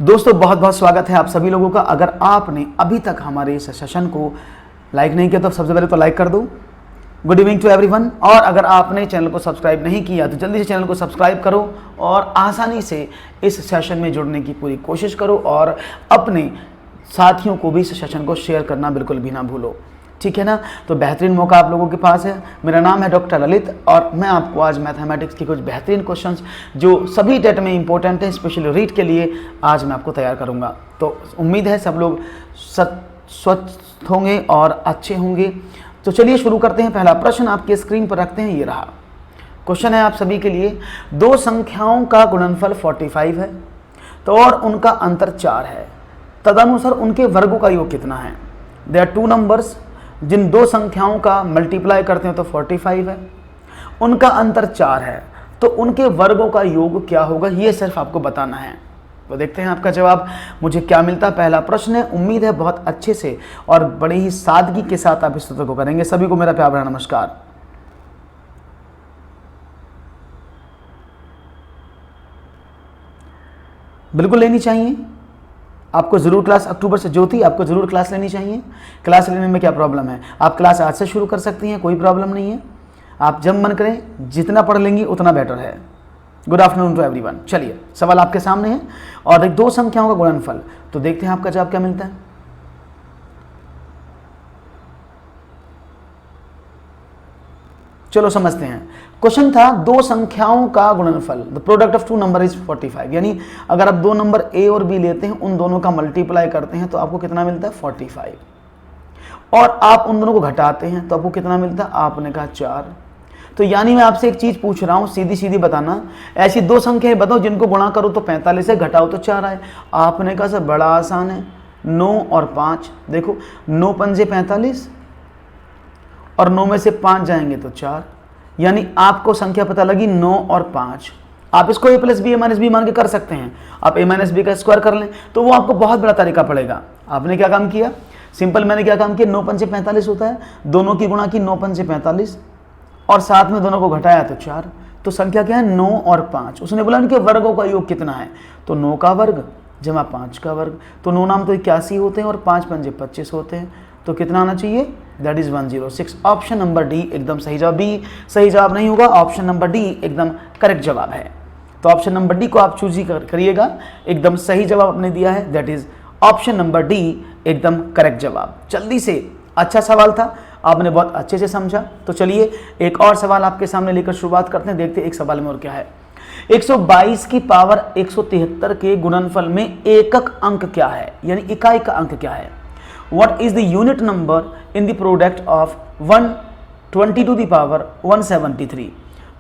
दोस्तों बहुत बहुत स्वागत है आप सभी लोगों का। अगर आपने अभी तक हमारे इस सेशन को लाइक नहीं किया तो सबसे पहले तो लाइक कर दो। Good evening to everyone. और अगर आपने चैनल को सब्सक्राइब नहीं किया तो जल्दी से चैनल को सब्सक्राइब करो और आसानी से इस सेशन में जुड़ने की पूरी कोशिश करो और अपने साथियों को भी इस सेशन को शेयर करना बिल्कुल भी ना भूलो, ठीक है ना। तो बेहतरीन मौका आप लोगों के पास है। मेरा नाम है डॉक्टर ललित और मैं आपको आज मैथमेटिक्स के कुछ बेहतरीन क्वेश्चंस जो सभी टेट में इंपॉर्टेंट हैं, स्पेशली रीट के लिए आज मैं आपको तैयार करूंगा। तो उम्मीद है सब लोग स्वस्थ होंगे और अच्छे होंगे। तो चलिए शुरू करते हैं। पहला प्रश्न आपके स्क्रीन पर रखते हैं, ये रहा। क्वेश्चन है आप सभी के लिए, दो संख्याओं का गुणनफल 45 है तो और उनका अंतर 4 है, तदनुसार उनके वर्गों का योग कितना है। देयर आर टू नंबर्स, जिन दो संख्याओं का मल्टीप्लाई करते हैं तो 45 है, उनका अंतर 4 है, तो उनके वर्गों का योग क्या होगा, ये सिर्फ आपको बताना है। तो देखते हैं आपका जवाब मुझे क्या मिलता है। पहला प्रश्न है, उम्मीद है बहुत अच्छे से और बड़े ही सादगी के साथ आप इस उत्तर को करेंगे। सभी को मेरा प्यार भरा नमस्कार। बिल्कुल लेनी चाहिए आपको ज़रूर क्लास, अक्टूबर से ज्योति आपको ज़रूर क्लास लेनी चाहिए। क्लास लेने में क्या प्रॉब्लम है, आप क्लास आज से शुरू कर सकती हैं, कोई प्रॉब्लम नहीं है। आप जब मन करें जितना पढ़ लेंगी उतना बेटर है। Good afternoon to everyone. चलिए सवाल आपके सामने है और एक दो संख्याओं का गुणनफल, तो देखते हैं आपका जवाब क्या मिलता है। चलो समझते हैं। क्वेश्चन था दो संख्याओं का गुणनफल, the product of two number is 45। यानी अगर आप दो नंबर ए और बी लेते हैं, उन दोनों का मल्टीप्लाई करते हैं तो आपको कितना मिलता है 45, और आप उन दोनों को घटाते हैं तो आपको कितना मिलता है, आपने कहा 4। तो यानी मैं आपसे एक चीज पूछ रहा हूं, सीधी सीधी बताना, ऐसी दो संख्याएं बताओ जिनको गुणा करो तो 45 से घटाओ तो 4 आए। आपने कहा सर बड़ा आसान है, 9 और 5। देखो 9 पंजे 45 और 9 में से 5 जाएंगे तो 4, यानी आपको संख्या पता लगी 9 और 5। आप इसको a plus B a minus B मान के कर सकते हैं। आप a माइनस बी का स्क्वायर कर लें तो वो आपको बहुत बड़ा तरीका पड़ेगा। आपने क्या काम किया, सिंपल मैंने क्या काम किया, 9 पंजे 45 होता है, दोनों की गुणा की 9 पंजे 45 और साथ में दोनों को घटाया तो 4। तो संख्या क्या है 9 और 5। उसने बोला इनके वर्गों का योग कितना है, तो 9 का वर्ग जमा 5 का वर्ग, तो 9 नाम तो 81 होते हैं और 5 पंजे 25 होते हैं, तो कितना आना चाहिए, that is 106। Option number D एकदम सही जवाब। बी सही जवाब नहीं होगा, ऑप्शन नंबर डी एकदम करेक्ट जवाब है। तो ऑप्शन नंबर डी को आप चूज ही करिएगा, एकदम सही जवाब आपने दिया है, that is option number D एकदम करेक्ट जवाब। जल्दी से, अच्छा सवाल था, आपने बहुत अच्छे से समझा। तो चलिए एक और सवाल आपके सामने लेकर शुरुआत करते हैं, देखते हैं एक सवाल में और क्या है। 122 की पावर 173 के गुणनफल में एकक अंक क्या है, यानी इकाई का अंक क्या है। What is the unit number in the product of 120 to the power 173।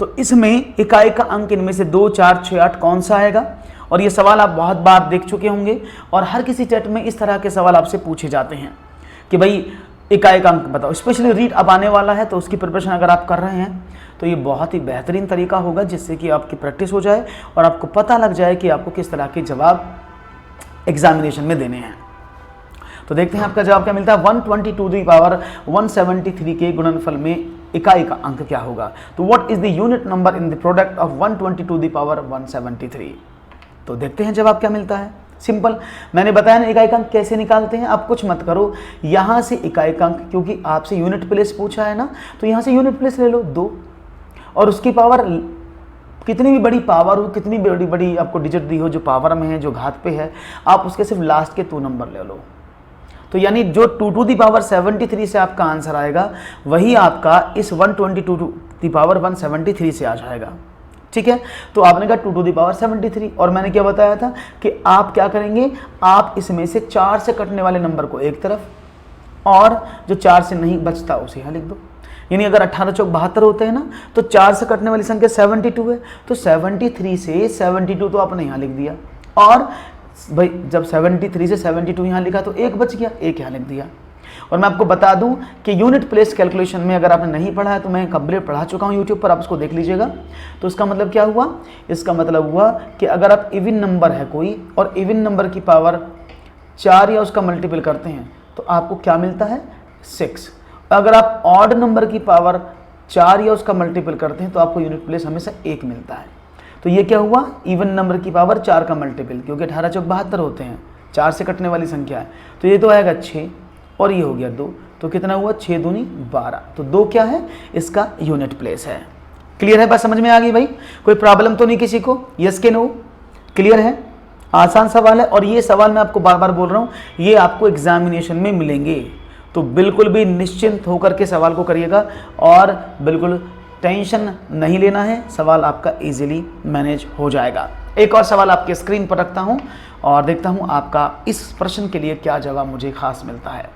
तो इसमें इकाई का अंक इनमें से 2, 4, 6, 8 कौन सा आएगा। और ये सवाल आप बहुत बार देख चुके होंगे और हर किसी टेट में इस तरह के सवाल आपसे पूछे जाते हैं कि भाई इकाई का अंक बताओ। स्पेशली रीट अब आने वाला है तो उसकी प्रिपरेशन अगर आप कर रहे हैं तो ये बहुत ही बेहतरीन तरीका होगा, जिससे कि आपकी प्रैक्टिस हो जाए और आपको पता लग जाए कि आपको किस तरह के जवाब एग्जामिनेशन में देने हैं। तो देखते हैं आपका जवाब क्या मिलता है। 120 टू दी पावर 173 के गुणनफल में इकाई का अंक क्या होगा। तो what is the unit number in the product of 120 to the power 173। तो देखते हैं जवाब क्या मिलता है। सिंपल, मैंने बताया ना इकाई का अंक कैसे निकालते हैं। आप कुछ मत करो, यहां से इकाई का अंक, क्योंकि आपसे यूनिट प्लेस पूछा है ना, तो यहां से यूनिट प्लेस ले लो 2, और उसकी पावर कितनी भी बड़ी पावर हो, कितनी बड़ी बड़ी आपको डिजिट दी हो जो पावर में है, जो घात पे है, आप उसके सिर्फ लास्ट के 2 नंबर ले लो। तो यानी जो 2 टू दी पावर 73 से आपका आंसर आएगा वही आपका इस 120 टू दी पावर 173 से आ जाएगा, ठीक है। तो आपने कहा 2 टू दी पावर 73, और मैंने क्या बताया था कि आप क्या करेंगे, आप इसमें से 4 से कटने वाले नंबर को एक तरफ और जो 4 से नहीं बचता उसे यहाँ लिख दो। यानी अगर 18 चौक 72 होते हैं ना, तो 4 से कटने वाली संख्या 72 है, तो 73 से 72 तो आपने यहाँ लिख दिया, और भाई जब 73 से 72 यहाँ लिखा तो एक बच गया, एक यहाँ लिख दिया। और मैं आपको बता दूं कि यूनिट प्लेस कैलकुलेशन में अगर आपने नहीं पढ़ा है तो मैं कंप्लीट पढ़ा चुका हूं यूट्यूब पर, आप उसको देख लीजिएगा। तो इसका मतलब क्या हुआ, इसका मतलब हुआ कि अगर आप इवन नंबर है कोई और इवन नंबर की पावर 4 या उसका मल्टीपल करते हैं तो आपको क्या मिलता है 6। अगर आप ऑड नंबर की पावर 4 या उसका मल्टीपल करते हैं तो आपको यूनिट प्लेस हमेशा 1 मिलता है। तो ये क्या हुआ, इवन नंबर की पावर 4 का मल्टीपल, क्योंकि 18 चौक 72 होते हैं, 4 से कटने वाली संख्या है, तो ये तो आएगा 6 और ये हो गया 2, तो कितना हुआ 6 दूनी 12। तो 2 क्या है, इसका यूनिट प्लेस है। क्लियर है, बात समझ में आ गई भाई? कोई प्रॉब्लम तो नहीं किसी को? यस के नो? क्लियर है, आसान सवाल है। और ये सवाल मैं आपको बार बार बोल रहा हूँ, ये आपको एग्जामिनेशन में मिलेंगे, तो बिल्कुल भी निश्चिंत होकर के सवाल को करिएगा और बिल्कुल टेंशन नहीं लेना है, सवाल आपका इजीली मैनेज हो जाएगा। एक और सवाल आपके स्क्रीन पर रखता हूँ और देखता हूँ आपका इस प्रश्न के लिए क्या जवाब मुझे खास मिलता है।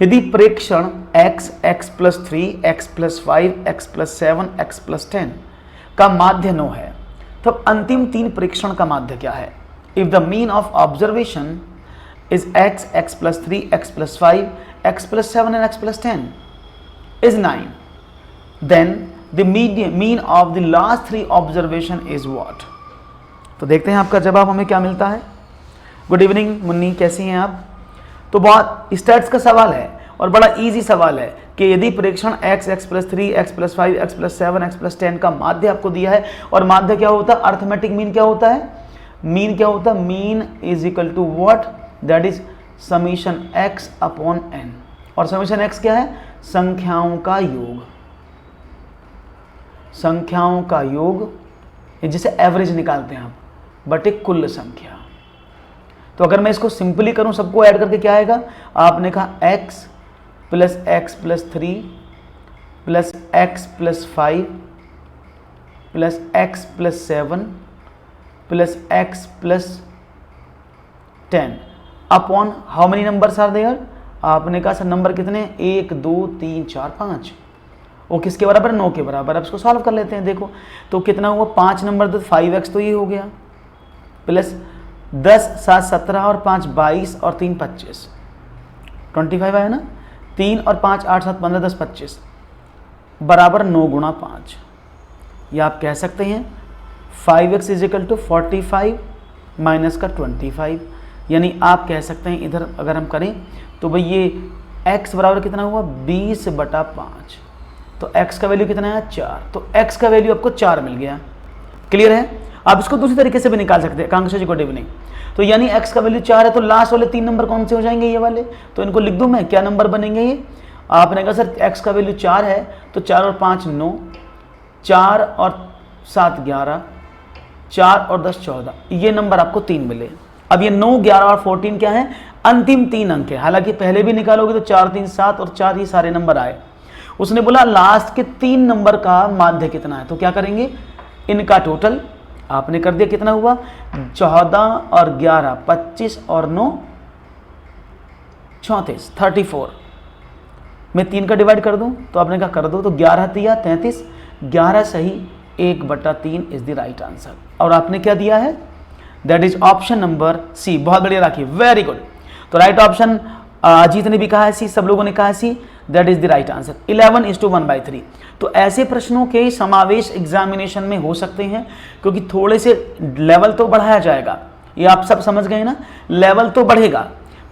यदि प्रेक्षण x, x + 3, x + 5, x + 7, x + 10 का माध्य 9 है, तब अंतिम 3 प्रेक्षण का माध्य क्या है? If the mean of observation is x, x + 3, x + 5, x + 7 and x + 10 is 9, then the mean of the last 3 observation is what? तो देखते हैं आपका जवाब हमें क्या मिलता है। गुड इवनिंग मुन्नी, कैसी हैं आप? तो बहुत स्टैट्स का सवाल है और बड़ा इजी सवाल है कि यदि प्रेक्षण x, x + 3, x + 5, x + 7, x + 10 का माध्य आपको दिया है, और माध्य क्या होता है, अर्थमेटिक मीन क्या होता है, मीन क्या होता है, mean is equal to what, that is summation x upon n। और समीशन x क्या है, संख्याओं का योग, संख्याओं का योग, जिसे एवरेज निकालते हैं आप, बटे कुल संख्या। तो अगर मैं इसको सिंपली करूं, सबको ऐड करके क्या आएगा, आपने कहा x + x + 3 + x + 5 + x + 7 + x + 10 upon how many numbers are there, आपने कहा सर नंबर कितने, 1 2 3 4 5, वो किसके बराबर, 9 के बराबर। अब इसको सॉल्व कर लेते हैं। देखो तो कितना हुआ, 5 नंबर तो 5x तो ये हो गया, प्लस 10 7 17 और 5 22 और 3 25, 25 आया ना, 3 और 5 8 7 15 10 25 बराबर 9 × 5। या आप कह सकते हैं 5x = 45 माइनस का 25, यानी आप कह सकते हैं इधर अगर हम करें तो भाई ये x बराबर कितना हुआ, 20/5, तो x का वैल्यू कितना है, 4, तो x का वैल्यू आपको 4 मिल गया। क्लियर है? आप इसको दूसरी तरीके से भी निकाल सकते हैं। कांग्रेस जी गुड इवनिंग। तो यानी x का वैल्यू 4 है, तो लास्ट वाले 3 नंबर कौन से हो जाएंगे, ये वाले, तो इनको लिख दूं मैं, क्या नंबर बनेंगे ये, आपने कहा सर x का वैल्यू 4 है, तो 4 और 5 9, 4 और 7 11, 4 और 10 14, ये नंबर आपको 3 मिले। अब ये 9 11 और 14 क्या है, अंतिम 3 अंक है, हालांकि पहले भी निकालोगे तो 4 3 7 और 4 ये सारे नंबर आए। उसने बोला लास्ट के 3 नंबर का माध्य कितना है, तो क्या करेंगे, इनका टोटल आपने कर दिया, कितना हुआ, 14 और 11 25 और 9 34, 34 में 3 का डिवाइड कर दूं, तो आपने कहा कर दो, तो 11 3 33, 11 सही, 1/3 इज द राइट आंसर। और आपने क्या दिया है, that is option number C. बहुत बढ़िया राखी, वेरी गुड। तो राइट ऑप्शन अजीत ने भी कहा है सी, सब लोगों ने कहा है C, that is the right answer. 11:1/3। तो ऐसे प्रश्नों के समावेश एग्जामिनेशन में हो सकते हैं, क्योंकि थोड़े से लेवल तो बढ़ाया जाएगा, ये आप सब समझ गए ना, लेवल तो बढ़ेगा,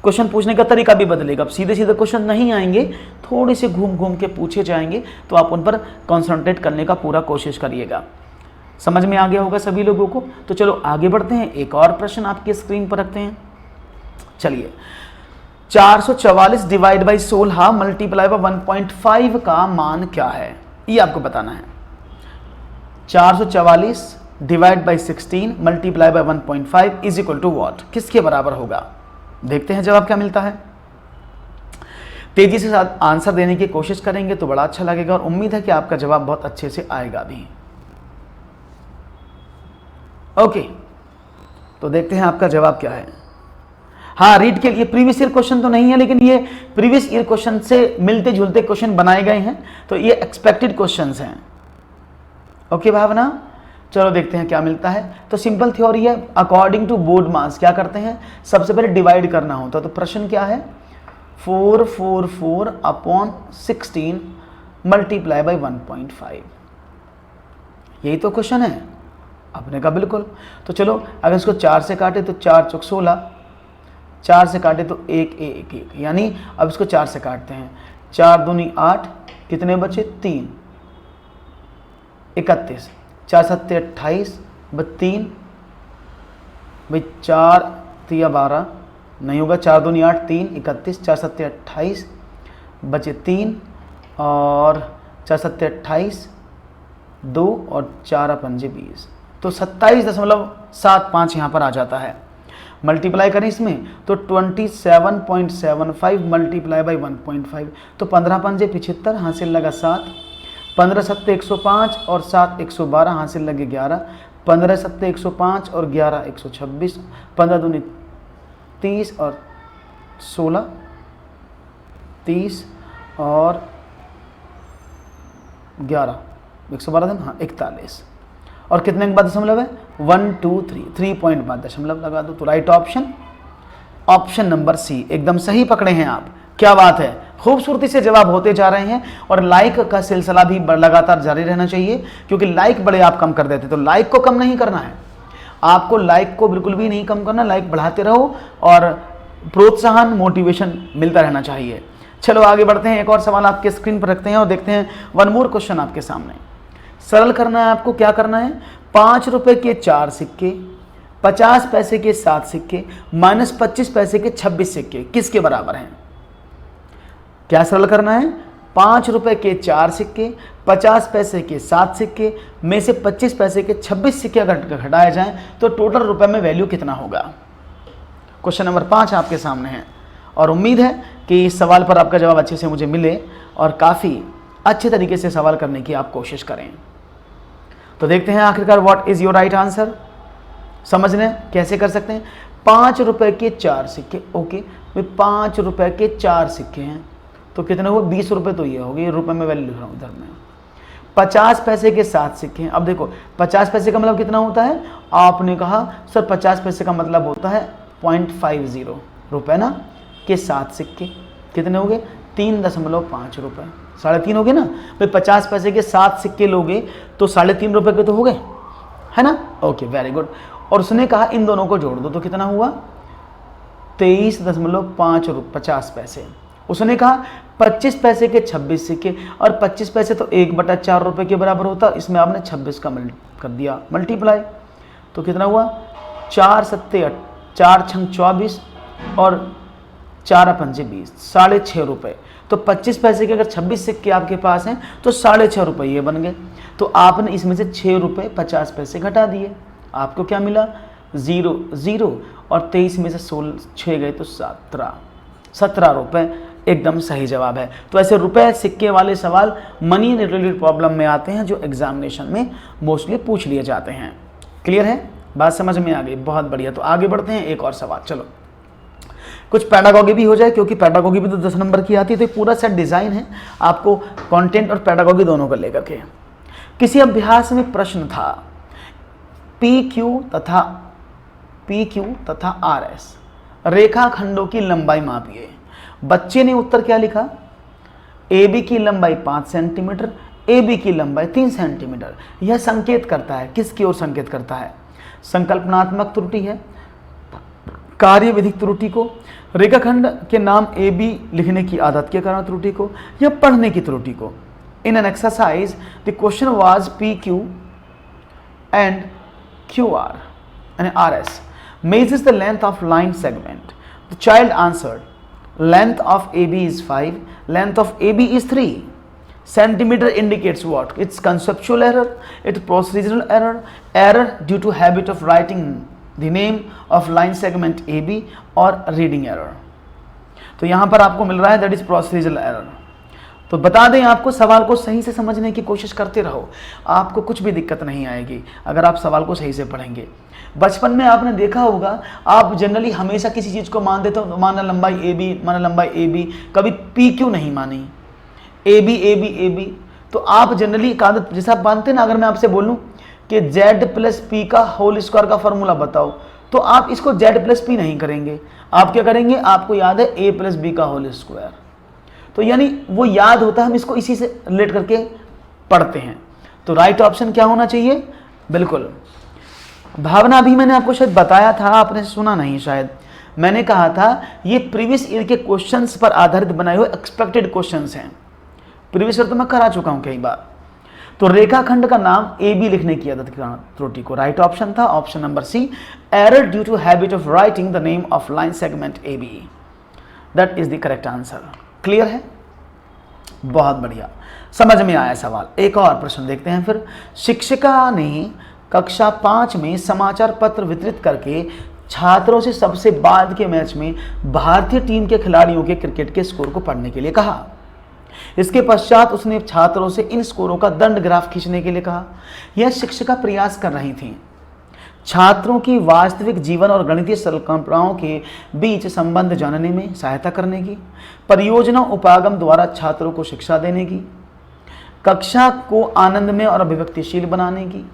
क्वेश्चन पूछने का तरीका भी बदलेगा। अब सीधे सीधे क्वेश्चन नहीं आएंगे, थोड़े से घूम घूम के पूछे जाएंगे, तो आप उन पर कॉन्सेंट्रेट करने का पूरा कोशिश करिएगा। समझ में आ गया होगा सभी लोगों को। तो चलो आगे बढ़ते हैं, एक और प्रश्न आपकी स्क्रीन पर रखते हैं। चलिए, 444 डिवाइड बाई 16 मल्टीप्लाई बाई 1.5 का मान क्या है, ये आपको बताना है। 444 divide by 16 multiply by 1.5 is equal to what, किसके बराबर होगा। देखते हैं जवाब क्या मिलता है। तेजी से साथ आंसर देने की कोशिश करेंगे तो बड़ा अच्छा लगेगा, और उम्मीद है कि आपका जवाब बहुत अच्छे से आएगा भी। ओके, तो देखते हैं आपका जवाब क्या है। हाँ, रीड के लिए प्रीवियस ईयर क्वेश्चन तो नहीं है, लेकिन ये प्रीवियस ईयर क्वेश्चन से मिलते जुलते क्वेश्चन बनाए गए हैं, तो ये एक्सपेक्टेड क्वेश्चंस हैं। ओके भावना, चलो देखते हैं क्या मिलता है। तो सिंपल थ्योरी है, अकॉर्डिंग टू बोर्ड मास क्या करते हैं, सबसे पहले डिवाइड करना होता है। तो प्रश्न क्या है, 444/16 मल्टीप्लाई बाई 1.5, यही तो क्वेश्चन है। आपने कहा बिल्कुल। तो चलो अगर इसको 4 से काटे तो 4 चौक 16, 4 से काटे तो 1 1 1, यानी अब इसको 4 से काटते हैं, 4 दूनी 8, कितने बचे 3, 31, 4 7 28, भाई 3, भाई 4 3 12 नहीं होगा, 4 दूनी 8, 3 31, 4 7 28, बचे 3 और 4 7 28, 2 और 4 5 20, तो 27.75 यहाँ पर आ जाता है। मल्टीप्लाई करें इसमें तो 27.75 मल्टीप्लाई बाई 1.5, तो 15 पंजे 75, हासिल लगा 7, 15 सत्ते 105 और 7 112, हासिल लगे 11, 15 सत्ते 105 और 11 126, 15 दूनी 30 और 16 30 और 11 112 दिन, हाँ 41, और कितने के बाद दशमलव है 1 2 3, 3 पॉइंट बाद दशमलव लगा दो। तो राइट ऑप्शन नंबर सी एकदम सही पकड़े हैं आप, क्या बात है, खूबसूरती से जवाब होते जा रहे हैं। और लाइक का सिलसिला भी लगातार जारी रहना चाहिए, क्योंकि लाइक बड़े आप कम कर देते, तो लाइक को कम नहीं करना है आपको, लाइक को बिल्कुल भी नहीं कम करना, लाइक बढ़ाते रहो और प्रोत्साहन मोटिवेशन मिलता रहना चाहिए। चलो आगे बढ़ते हैं, एक और सवाल आपके स्क्रीन पर रखते हैं और देखते हैं वन मोर क्वेश्चन आपके सामने। सरल करना है आपको, क्या करना है, 5 रुपए के 4 सिक्के, 50 पैसे के 7 सिक्के, माइनस 25 पैसे के 26 सिक्के किसके बराबर हैं। क्या सरल करना है, 5 रुपए के 4 सिक्के, 50 पैसे के 7 सिक्के में से 25 पैसे के 26 सिक्के अगर घटाए जाएं तो टोटल रुपए में वैल्यू कितना होगा। क्वेश्चन नंबर 5 आपके सामने है और उम्मीद है कि इस सवाल पर आपका जवाब अच्छे से मुझे मिले और काफ़ी अच्छे तरीके से सवाल करने की आप कोशिश करें। तो देखते हैं आखिरकार what is your right answer. समझ लें कैसे कर सकते हैं, 5 रुपए के 4 सिक्के, ओके भाई 5 रुपए के 4 सिक्के हैं तो कितने हुए 20 रुपए, तो ये हो गए रुपए में वैल्यू लिख रहा हूँ इधर में। 50 पैसे के 7 सिक्के हैं, अब देखो 50 पैसे का मतलब कितना होता है, आपने कहा सर 50 पैसे का मतलब होता है 0.50 रुपए ना, के 7 सिक्के कितने हो गए 3.5 रुपए, 3.5 हो गए ना भाई। 50 पैसे के 7 सिक्के लोगे तो 3.5 रुपए के तो हो गए, है ना, ओके वेरी गुड। और उसने कहा इन दोनों को जोड़ दो तो कितना हुआ 23.50 पैसे। उसने कहा 25 पैसे के 26 सिक्के, और 25 पैसे तो 1/4 रुपए के बराबर होता, इसमें आपने 26 का कर दिया मल्टीप्लाई, तो कितना हुआ 4 सत्ते 4 छंग 24 और 4 पंजे 20, 6.5 रुपये। तो 25 पैसे के अगर 26 सिक्के आपके पास हैं तो 6.5 रुपये ये बन गए। तो आपने इसमें से 6 रुपये 50 पैसे घटा दिए, आपको क्या मिला 0 0, और 23 में से 6 गए तो 17 रुपये एकदम सही जवाब है। तो ऐसे रुपए सिक्के वाले सवाल मनी रिलेटेड प्रॉब्लम में आते हैं जो एग्जामिनेशन में मोस्टली पूछ लिए जाते हैं। क्लियर है, बात समझ में आ गई, बहुत बढ़िया। तो आगे बढ़ते हैं, एक और सवाल, चलो कुछ पैडागॉगी भी हो जाए, क्योंकि पैडागॉगी भी तो 10 नंबर की आती है, तो ये पूरा सेट डिज़ाइन है आपको कंटेंट और पैडागॉगी दोनों को लेकर के। किसी अभ्यास में प्रश्न था पी क्यू तथा आर एस रेखाखंडों की लंबाई मापिए। बच्चे ने उत्तर क्या लिखा, ए बी की लंबाई 5 सेंटीमीटर, ए बी की लंबाई 3 सेंटीमीटर। यह संकेत करता है, किसकी ओर संकेत करता है, संकल्पनात्मक त्रुटि है, कार्यविधिक त्रुटि को, रेखाखंड के नाम ए बी लिखने की आदत के कारण त्रुटि को, या पढ़ने की त्रुटि को। In an exercise the question was P Q and Q R and R S measures the length of line segment. The child answered, length of AB is 5, length of AB is 3. Centimeter indicates what? It's conceptual error, it's procedural error, error due to habit of writing the name of line segment AB, और reading error. तो यहाँ पर आपको मिल रहा है that is procedural error. तो बता दें आपको, सवाल को सही से समझने की कोशिश करते रहो, आपको कुछ भी दिक्कत नहीं आएगी अगर आप सवाल को सही से पढ़ेंगे। बचपन में आपने देखा होगा, आप जनरली हमेशा किसी चीज़ को मान देते हो, माना लंबाई ए बी, कभी पी क्यू नहीं मानी, ए बी। तो आप जनरली एक आदत जैसा आप मानते ना, अगर मैं आपसे बोलूं कि z प्लस पी का होल स्क्वायर का फॉर्मूला बताओ, तो आप इसको z प्लस पी नहीं करेंगे, आप क्या करेंगे, आपको याद है a प्लस बी का होल स्क्वायर। तो यानी वो याद होता है, हम इसको इसी से रिलेट करके पढ़ते हैं। तो राइट ऑप्शन क्या होना चाहिए, बिल्कुल भावना। भी मैंने आपको शायद बताया था, आपने सुना नहीं शायद, मैंने कहा था ये प्रीवियस ईयर के क्वेश्चंस पर आधारित बनाए हुए एक्सपेक्टेड क्वेश्चंस हैं। प्रीवियस ईयर तो मैं करा चुका हूं कई बार। तो रेखाखंड का नाम ए बी लिखने की आदत के कारण त्रुटि को राइट ऑप्शन था option number C, error due to habit of writing the name of line segment A B, that is the correct answer. Clear है, बहुत बढ़िया, समझ में आया सवाल। एक और प्रश्न देखते हैं फिर। शिक्षिका ने कक्षा 5 में समाचार पत्र वितरित करके छात्रों से सबसे बाद के मैच में भारतीय टीम के खिलाड़ियों के क्रिकेट के स्कोर को पढ़ने के लिए कहा। इसके पश्चात उसने छात्रों से इन स्कोरों का दंड ग्राफ खींचने के लिए कहा। यह शिक्षिका प्रयास कर रही थी छात्रों की वास्तविक जीवन और गणितीय संकल्पनाओं के बीच संबंध जानने में सहायता करने की, परियोजना उपागम द्वारा छात्रों को शिक्षा देने की, कक्षा को आनंदमय और अभिव्यक्तिशील बनाने की,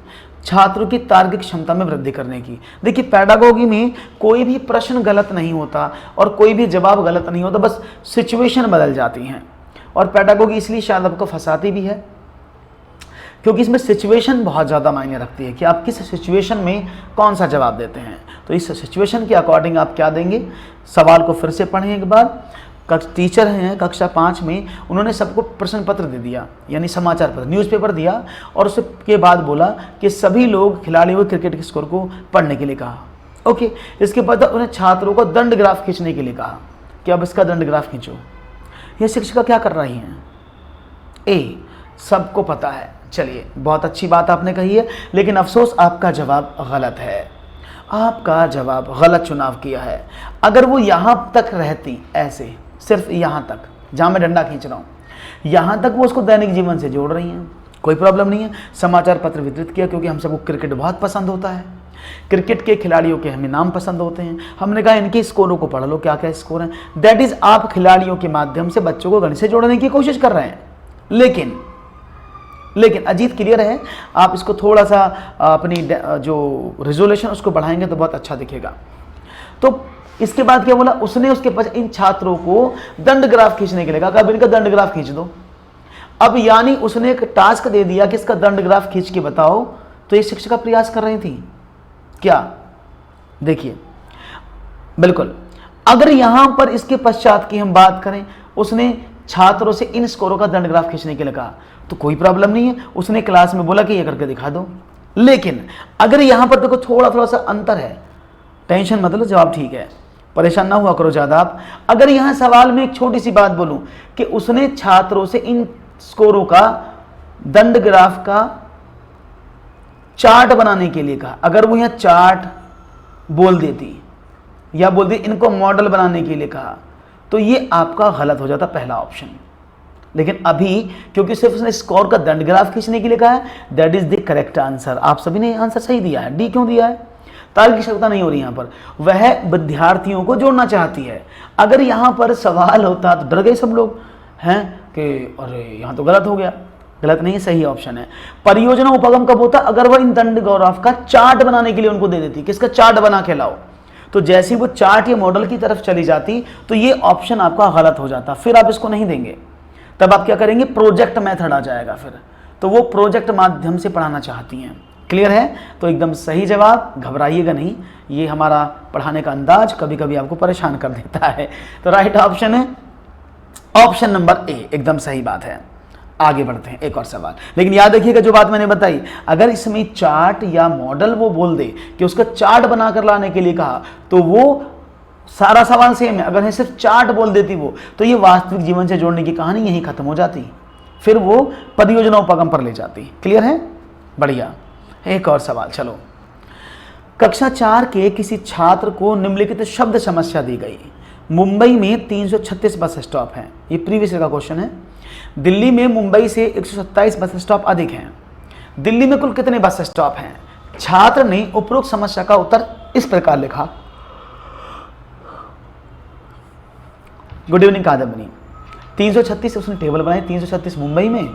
छात्रों की तार्किक क्षमता में वृद्धि करने की। देखिए पेडागोगी में कोई भी प्रश्न गलत नहीं होता और कोई भी जवाब गलत नहीं होता, बस सिचुएशन बदल जाती हैं। और पेडागोगी इसलिए शायद आपको फंसाती भी है क्योंकि इसमें सिचुएशन बहुत ज़्यादा मायने रखती है कि आप किस सिचुएशन में कौन सा जवाब देते हैं। तो इस सिचुएशन के अकॉर्डिंग आप क्या देंगे। सवाल को फिर से पढ़ें एक बार। टीचर हैं कक्षा 5 में, उन्होंने सबको प्रश्न पत्र दे दिया, यानी समाचार पत्र, न्यूज़पेपर दिया, और उसके बाद बोला कि सभी लोग खिलाड़ियों के क्रिकेट के स्कोर को पढ़ने के लिए कहा। ओके, इसके बाद उन्हें छात्रों को दंड ग्राफ खींचने के लिए कहा कि अब इसका दंड ग्राफ खींचो। यह शिक्षिका क्या कर रही हैं। ए, सबको पता है। चलिए, बहुत अच्छी बात आपने कही है, लेकिन अफसोस आपका जवाब गलत है। आपका जवाब गलत चुनाव किया है। अगर वो यहाँ तक रहती, ऐसे सिर्फ यहाँ तक जहाँ मैं डंडा खींच रहा हूँ, यहाँ तक वो उसको दैनिक जीवन से जोड़ रही हैं, कोई प्रॉब्लम नहीं है। समाचार पत्र वितरित किया क्योंकि हम सबको क्रिकेट बहुत पसंद होता है, क्रिकेट के खिलाड़ियों के हमें नाम पसंद होते हैं। हमने कहा इनके स्कोरों को पढ़ लो, क्या क्या स्कोर हैं। दैट इज आप खिलाड़ियों के माध्यम से बच्चों को गणित से जोड़ने की कोशिश कर रहे हैं। लेकिन अजीत क्लियर है, आप इसको थोड़ा सा अपनी जो रिजोल्यूशन उसको बढ़ाएंगे तो बहुत अच्छा दिखेगा। तो इसके बाद क्या बोला उसने, उसके पास इन छात्रों को दंड ग्राफ खींचने के लिए कहा, अब इनका दंड ग्राफ खींच दो। अब यानी उसने एक टास्क दे दिया कि इसका दंड ग्राफ खींच के बताओ। तो ये शिक्षिका प्रयास कर रही थी क्या। देखिए बिल्कुल, अगर यहां पर इसके पश्चात की हम बात करें, उसने छात्रों से इन स्कोरों का दंड ग्राफ खींचने के लिए कहा तो कोई प्रॉब्लम नहीं है, उसने क्लास में बोला कि ये करके दिखा दो। लेकिन अगर यहां पर देखो थोड़ा सा अंतर है, टेंशन मत लो, जवाब ठीक है, परेशान ना हुआ करो ज़्यादा आप। अगर यहाँ सवाल में एक छोटी सी बात बोलूँ कि उसने छात्रों से इन स्कोरों का दंड ग्राफ का चार्ट बनाने के लिए कहा, अगर वो यहाँ चार्ट बोल देती या बोल दी इनको मॉडल बनाने के लिए कहा, तो ये आपका गलत हो जाता पहला ऑप्शन। लेकिन अभी क्योंकि सिर्फ उसने स्कोर का दंड ग्राफ खींचने के लिए कहा है, that is the correct answer. आप सभी ने आंसर सही दिया है। डी क्यों दिया है, तार्किक क्षमता नहीं हो रही यहाँ पर, वह विद्यार्थियों को जोड़ना चाहती है। अगर यहाँ पर सवाल होता तो डर गए सब लोग हैं कि अरे यहाँ तो गलत हो गया। गलत नहीं, सही ऑप्शन है। परियोजना उपगम कब होता, अगर वह इन दंड ग्राफ का चार्ट बनाने के लिए उनको दे देती, किसका चार्ट बना के लाओ, तो जैसे वो चार्ट या मॉडल की तरफ चली जाती तो ये ऑप्शन आपका गलत हो जाता, फिर आप इसको नहीं देंगे। तब आप क्या करेंगे, प्रोजेक्ट मेथड आ जाएगा फिर, तो वो प्रोजेक्ट माध्यम से पढ़ाना चाहती हैं। क्लियर है, तो एकदम सही जवाब, घबराइएगा नहीं, ये हमारा पढ़ाने का अंदाज कभी कभी आपको परेशान कर देता है। तो राइट ऑप्शन है ऑप्शन नंबर ए, एकदम सही बात है। आगे बढ़ते हैं, एक और सवाल। लेकिन याद रखिएगा जो बात मैंने बताई, अगर इसमें चार्ट या मॉडल वो बोल दे कि उसका चार्ट बनाकर लाने के लिए कहा, तो वो सारा सवाल सेम है। अगर सिर्फ चार्ट बोल देती वो, तो ये वास्तविक जीवन से जोड़ने की कहानी यहीं खत्म हो जाती, फिर वो परियोजना उपगम पर ले जाती। क्लियर है, बढ़िया। एक और सवाल, चलो। कक्षा 4 के किसी छात्र को निम्नलिखित शब्द समस्या दी गई। मुंबई में 336 बस स्टॉप हैं, ये प्रीवियस ईयर का क्वेश्चन है। दिल्ली में मुंबई से 127 बस स्टॉप अधिक हैं। दिल्ली में कुल कितने बस स्टॉप हैं। छात्र ने उपरोक्त समस्या का उत्तर इस प्रकार लिखा। Good evening Kadambini. 336 उसने टेबल बनाई, 336 मुंबई में,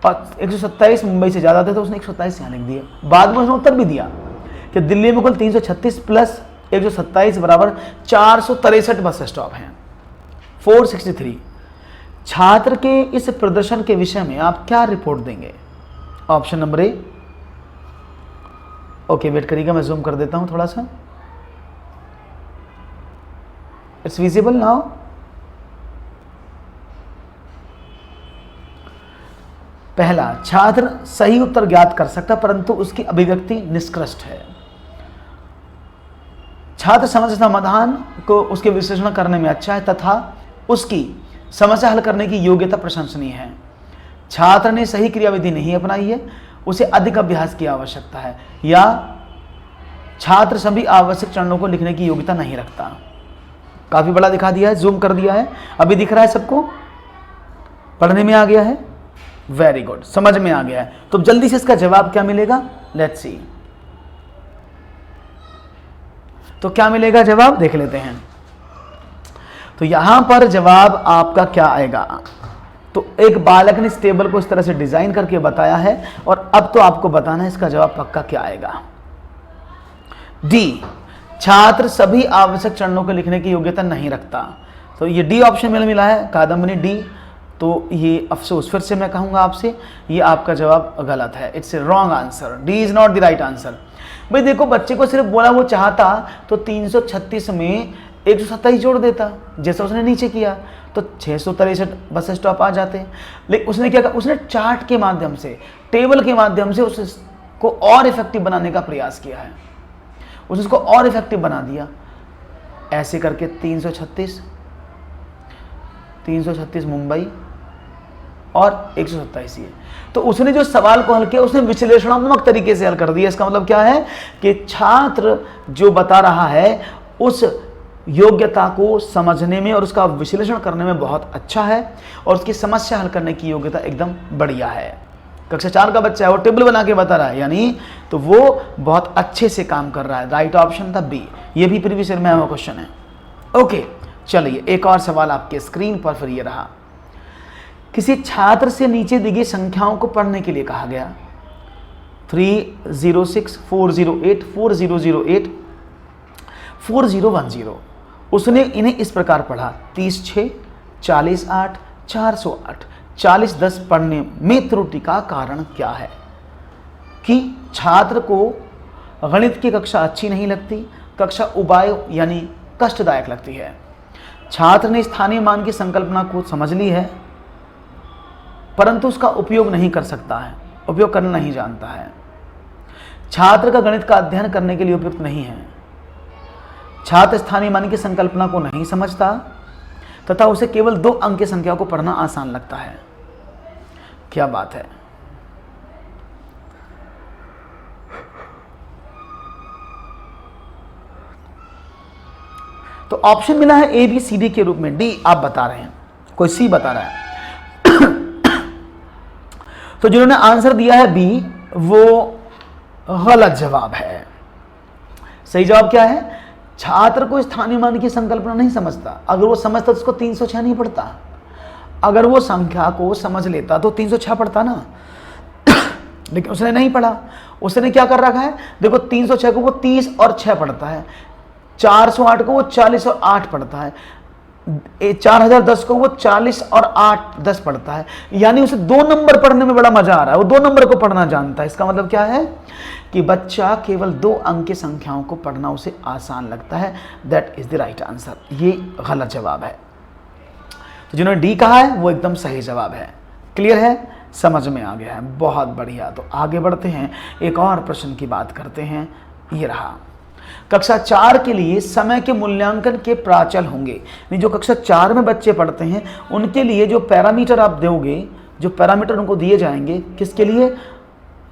127 मुंबई से ज़्यादा थे तो उसने 127 यहाँ लिख दिया। बाद में उसने उत्तर भी दिया कि दिल्ली में कुल 336 प्लस 127 बराबर 463 बस स्टॉप हैं, 463। छात्र के इस प्रदर्शन के विषय में आप क्या रिपोर्ट देंगे। Option number A. Okay, wait करिएगा, मैं जूम कर देता हूं थोड़ा सा। It's visible now. पहला, छात्र सही उत्तर ज्ञात कर सकता परंतु उसकी अभिव्यक्ति निष्कृष्ट है। छात्र समस्या समाधान को उसके विश्लेषण करने में अच्छा है तथा उसकी समस्या हल करने की योग्यता प्रशंसनीय है। छात्र ने सही क्रियाविधि नहीं अपनाई है, उसे अधिक अभ्यास की आवश्यकता है। या छात्र सभी आवश्यक चरणों को लिखने की योग्यता नहीं रखता। काफी बड़ा दिखा दिया है, जूम कर दिया है, अभी दिख रहा है सबको, पढ़ने में आ गया है, वेरी गुड, समझ में आ गया है। तो जल्दी से इसका जवाब क्या मिलेगा, लेट्स सी। तो क्या मिलेगा जवाब, देख लेते हैं। तो यहां पर जवाब आपका क्या आएगा, तो एक बालक ने इस टेबल को इस तरह से डिजाइन करके बताया है और अब तो आपको बताना है इसका जवाब पक्का क्या आएगा। डी, छात्र सभी आवश्यक चरणों को लिखने की योग्यता नहीं रखता। तो ये डी ऑप्शन में मिला है, कादम्बनी डी। तो ये अफसोस, फिर से मैं कहूंगा आपसे, ये आपका जवाब गलत है, it's a wrong answer, D is not the right answer. भाई देखो, बच्चे को सिर्फ बोला वो चाहता तो 336 में 127 जोड़ देता जैसा उसने नीचे किया, तो 663 बस स्टॉप आ जाते। लेकिन उसने क्या कहा, उसने चार्ट के माध्यम से, टेबल के माध्यम से उसको और इफेक्टिव बनाने का प्रयास किया है, उसने उसको और इफेक्टिव बना दिया। ऐसे करके 336 मुंबई और 127 ये। तो उसने जो सवाल को हल किया उसने विश्लेषणात्मक तरीके से हल कर दिया। इसका मतलब क्या है कि छात्र जो बता रहा है उस योग्यता को समझने में और उसका विश्लेषण करने में बहुत अच्छा है और उसकी समस्या हल करने की योग्यता एकदम बढ़िया है। कक्षा 4 का बच्चा है, वो टेबल बना के बता रहा है, यानी तो वो बहुत अच्छे से काम कर रहा है। राइट ऑप्शन था बी, ये भी प्रीवियस ईयर में आया क्वेश्चन है। ओके, चलिए एक और सवाल आपके स्क्रीन पर फिर ये रहा। किसी छात्र से नीचे दी गई संख्याओं को पढ़ने के लिए कहा गया, 306, 408, 4008, 4010। उसने इन्हें इस प्रकार पढ़ा, 30/6, 40/8, 408, 40/10 पढ़ने में त्रुटि का कारण क्या है? कि छात्र को गणित की कक्षा अच्छी नहीं लगती, कक्षा उबाय यानी कष्टदायक लगती है। छात्र ने स्थानीय मान की संकल्पना को समझ ली है परंतु उसका उपयोग नहीं कर सकता है, उपयोग करना नहीं जानता है। छात्र का गणित का अध्ययन करने के लिए उपयुक्त नहीं है। छात्र स्थानीय मान की संकल्पना को नहीं समझता तथा उसे केवल 2 अंक की संख्या को पढ़ना आसान लगता है। क्या बात है। तो ऑप्शन मिला है ए बी सी डी के रूप में, डी आप बता रहे हैं, कोई सी बता रहा है। तो जिन्होंने आंसर दिया है बी वो गलत जवाब है। सही जवाब क्या है? छात्र को स्थानीय मान की संकल्पना नहीं समझता। अगर वो समझता तो उसको 306 नहीं पढ़ता। अगर वो संख्या को समझ लेता तो 306 पढ़ता ना, लेकिन उसने नहीं पढ़ा। उसने क्या कर रखा है, देखो 306 को वो 30 और 6 पढ़ता है, 408 को वो 40 और 8 पढ़ता है, 4010 को वो 40 और 8 10 पढ़ता है। यानी उसे 2 नंबर पढ़ने में बड़ा मजा आ रहा है, वो 2 नंबर को पढ़ना जानता है। इसका मतलब क्या है कि बच्चा केवल 2 अंक की संख्याओं को पढ़ना उसे आसान लगता है। That is the right answer, ये गलत जवाब है। तो जिन्होंने डी कहा है वो एकदम सही जवाब है। क्लियर है, समझ में आ गया है, बहुत बढ़िया। तो आगे बढ़ते हैं, एक और प्रश्न की बात करते हैं। ये रहा, कक्षा 4 के लिए समय के मूल्यांकन के प्राचल होंगे। जो कक्षा 4 में बच्चे पढ़ते हैं उनके लिए जो पैरामीटर आप दोगे, जो पैरामीटर उनको दिए जाएंगे, किसके लिए?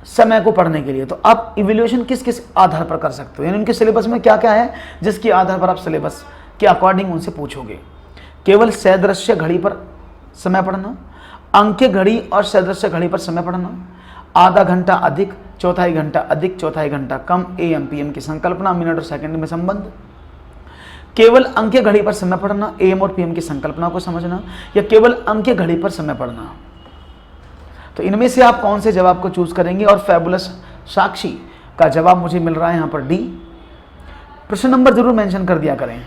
समय को पढ़ने के लिए। तो आप इवैल्यूएशन किस किस आधार पर कर सकते हो, यानी उनके सिलेबस में क्या क्या है जिसके आधार पर आप सिलेबस के अकॉर्डिंग उनसे पूछोगे। केवल सदृश्य घड़ी पर समय पढ़ना, अंक घड़ी और सदृश्य घड़ी पर समय पढ़ना, आधा घंटा अधिक, चौथाई घंटा अधिक, चौथाई घंटा कम, AM PM की संकल्पना, मिनट और सेकंड में संबंध, केवल अंक घड़ी पर समय पढ़ना, AM और PM की संकल्पना को समझना, या केवल अंक घड़ी पर समय पढ़ना। तो इनमें से आप कौन से जवाब को चूज करेंगे? और फैबुलस साक्षी का जवाब मुझे मिल रहा है यहां पर डी। प्रश्न नंबर जरूर मेंशन कर दिया करें,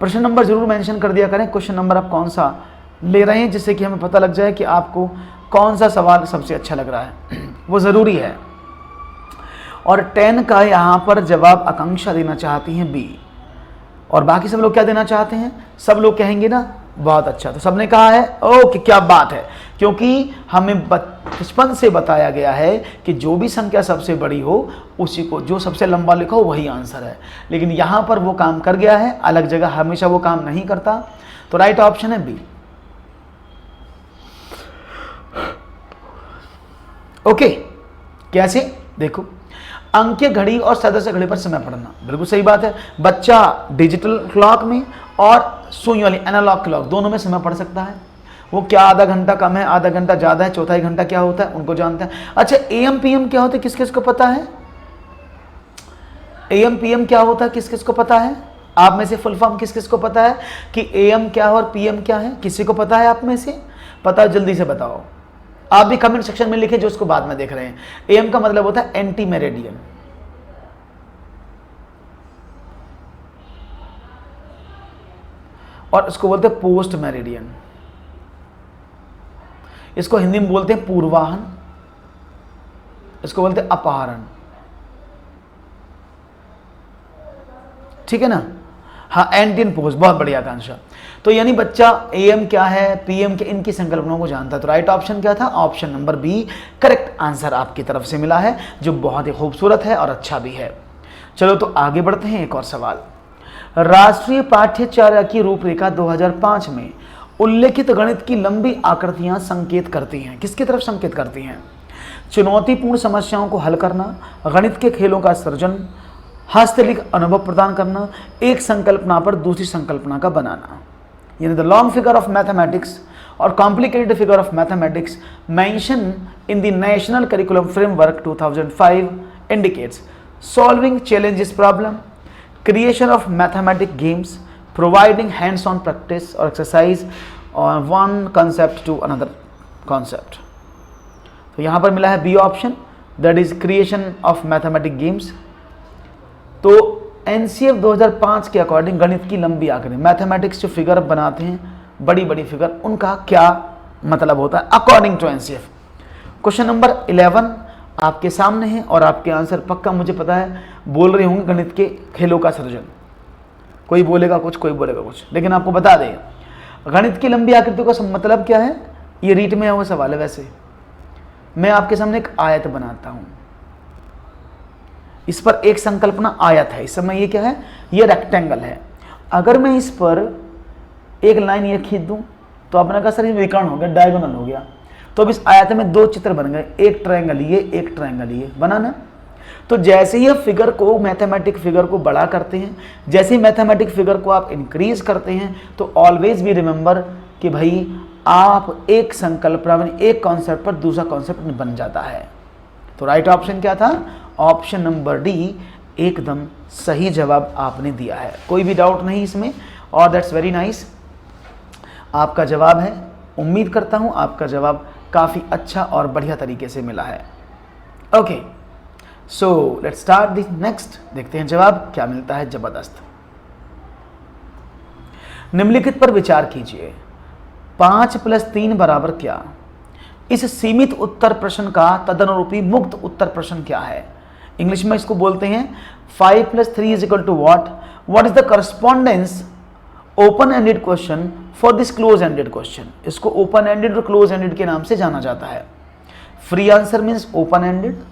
प्रश्न नंबर जरूर मेंशन कर दिया करें, क्वेश्चन नंबर आप कौन सा ले रहे हैं, जिससे कि हमें पता लग जाए कि आपको कौन सा सवाल सबसे अच्छा लग रहा है, वो ज़रूरी है। और 10 का यहाँ पर जवाब आकांक्षा देना चाहती हैं बी, और बाकी सब लोग क्या देना चाहते हैं? सब लोग कहेंगे ना बहुत अच्छा, तो सबने कहा है ओके, क्या बात है, क्योंकि हमें बचपन से बताया गया है कि जो भी संख्या सबसे बड़ी हो उसी को, जो सबसे लंबा लिखा हो वही आंसर है। लेकिन यहाँ पर वो काम कर गया है, अलग जगह हमेशा वो काम नहीं करता। तो राइट ऑप्शन है बी। ओके, कैसे? देखो, अंकीय घड़ी और सदस्य घड़ी पर समय पढ़ना, बिल्कुल सही बात है। बच्चा डिजिटल क्लॉक में और सुई वाली एनालॉग क्लॉक दोनों में समय पढ़ सकता है। वो क्या आधा घंटा कम है, आधा घंटा ज़्यादा है, चौथाई घंटा क्या होता है उनको जानते हैं। अच्छा, AM PM क्या होता है, किस किस को पता है? AM PM क्या होता है, किस किस को पता है? आप में से फुल फॉर्म किस किस को पता है कि AM क्या है और PM क्या है? किसी को पता है आप में से? पता है, जल्दी से बताओ। आप भी कमेंट सेक्शन में लिखे जो उसको बाद में देख रहे हैं। AM का मतलब होता है एंटी मेरिडियन, और इसको बोलते हैं पोस्ट मेरिडियन। इसको हिंदी में बोलते हैं पूर्वाहन, इसको बोलते हैं अपहरण। ठीक है ना? हाँ, एंटी एंड पोस्ट, बहुत बढ़िया आकांक्षा। तो यानी बच्चा AM क्या है, PM के, इनकी संकल्पनाओं को जानता है। तो राइट ऑप्शन क्या था? Option number B correct answer आपकी तरफ से मिला है, जो बहुत ही खूबसूरत है और अच्छा भी है। चलो तो आगे बढ़ते हैं, एक और सवाल। राष्ट्रीय पाठ्यचर्या की रूपरेखा 2005 में उल्लेखित गणित की लंबी आकृतियां संकेत करती हैं, किसकी तरफ संकेत करती हैं? चुनौतीपूर्ण समस्याओं को हल करना, गणित के खेलों का सृजन, हस्तलिख अनुभव प्रदान करना, एक संकल्पना पर दूसरी संकल्पना का बनाना। यानी the long figure of mathematics और complicated figure of mathematics mention in the national curriculum framework 2005 indicates solving challenges problem, creation of mathematic games, providing hands-on practice or exercise on one concept to another concept। तो यहाँ पर मिला है B option, that is creation of mathematic games। तो NCF 2005 के according गणित की लंबी आकृति, मैथमेटिक्स जो फिगर बनाते हैं बड़ी बड़ी फिगर, उनका क्या मतलब होता है according to NCF। Question number 11 आपके सामने है और आपके आंसर पक्का मुझे पता है बोल रहे होंगे, गणित के खेलों का सृजन। कोई बोलेगा कुछ, कोई बोलेगा कुछ, लेकिन आपको बता दें गणित की लंबी आकृतियों का मतलब क्या है। ये रीट में हुआ सवाल है। वैसे मैं आपके सामने एक आयत बनाता हूं, इस पर एक संकल्पना आयत है, इस समय ये क्या है, ये रेक्टेंगल है। अगर मैं इस पर एक लाइन ये खींच दूं तो आपने कहा सर ये विकर्ण हो गया, डायगोनल हो गया। तो अब इस आयत में दो चित्र बन गए, एक ट्रायंगल ये, एक ट्रायंगल ये, बना ना। तो जैसे ही फिगर को, मैथमेटिक फिगर को बड़ा करते हैं, जैसे ही मैथमेटिक फिगर को आप इंक्रीज करते हैं, तो ऑलवेज भी रिमेंबर कि भाई आप एक संकल्पना में, एक कॉन्सेप्ट पर दूसरा कॉन्सेप्ट बन जाता है। तो राइट ऑप्शन क्या था? ऑप्शन नंबर डी एकदम सही जवाब आपने दिया है, कोई भी डाउट नहीं इसमें, और दैट्स वेरी नाइस। आपका जवाब है, उम्मीद करता हूं आपका जवाब काफ़ी अच्छा और बढ़िया तरीके से मिला है। Okay, so let's start the next, देखते हैं जवाब क्या मिलता है। जबरदस्त। निम्नलिखित पर विचार कीजिए, 5 + 3 बराबर क्या? इस सीमित उत्तर प्रश्न का तदनुरूपी मुक्त उत्तर प्रश्न क्या है? इंग्लिश में इसको बोलते हैं 5 + 3 = what? What is the correspondence open ended question for this close ended question? इसको ओपन एंडेड और क्लोज एंडेड के नाम से जाना जाता है। Free answer means open ended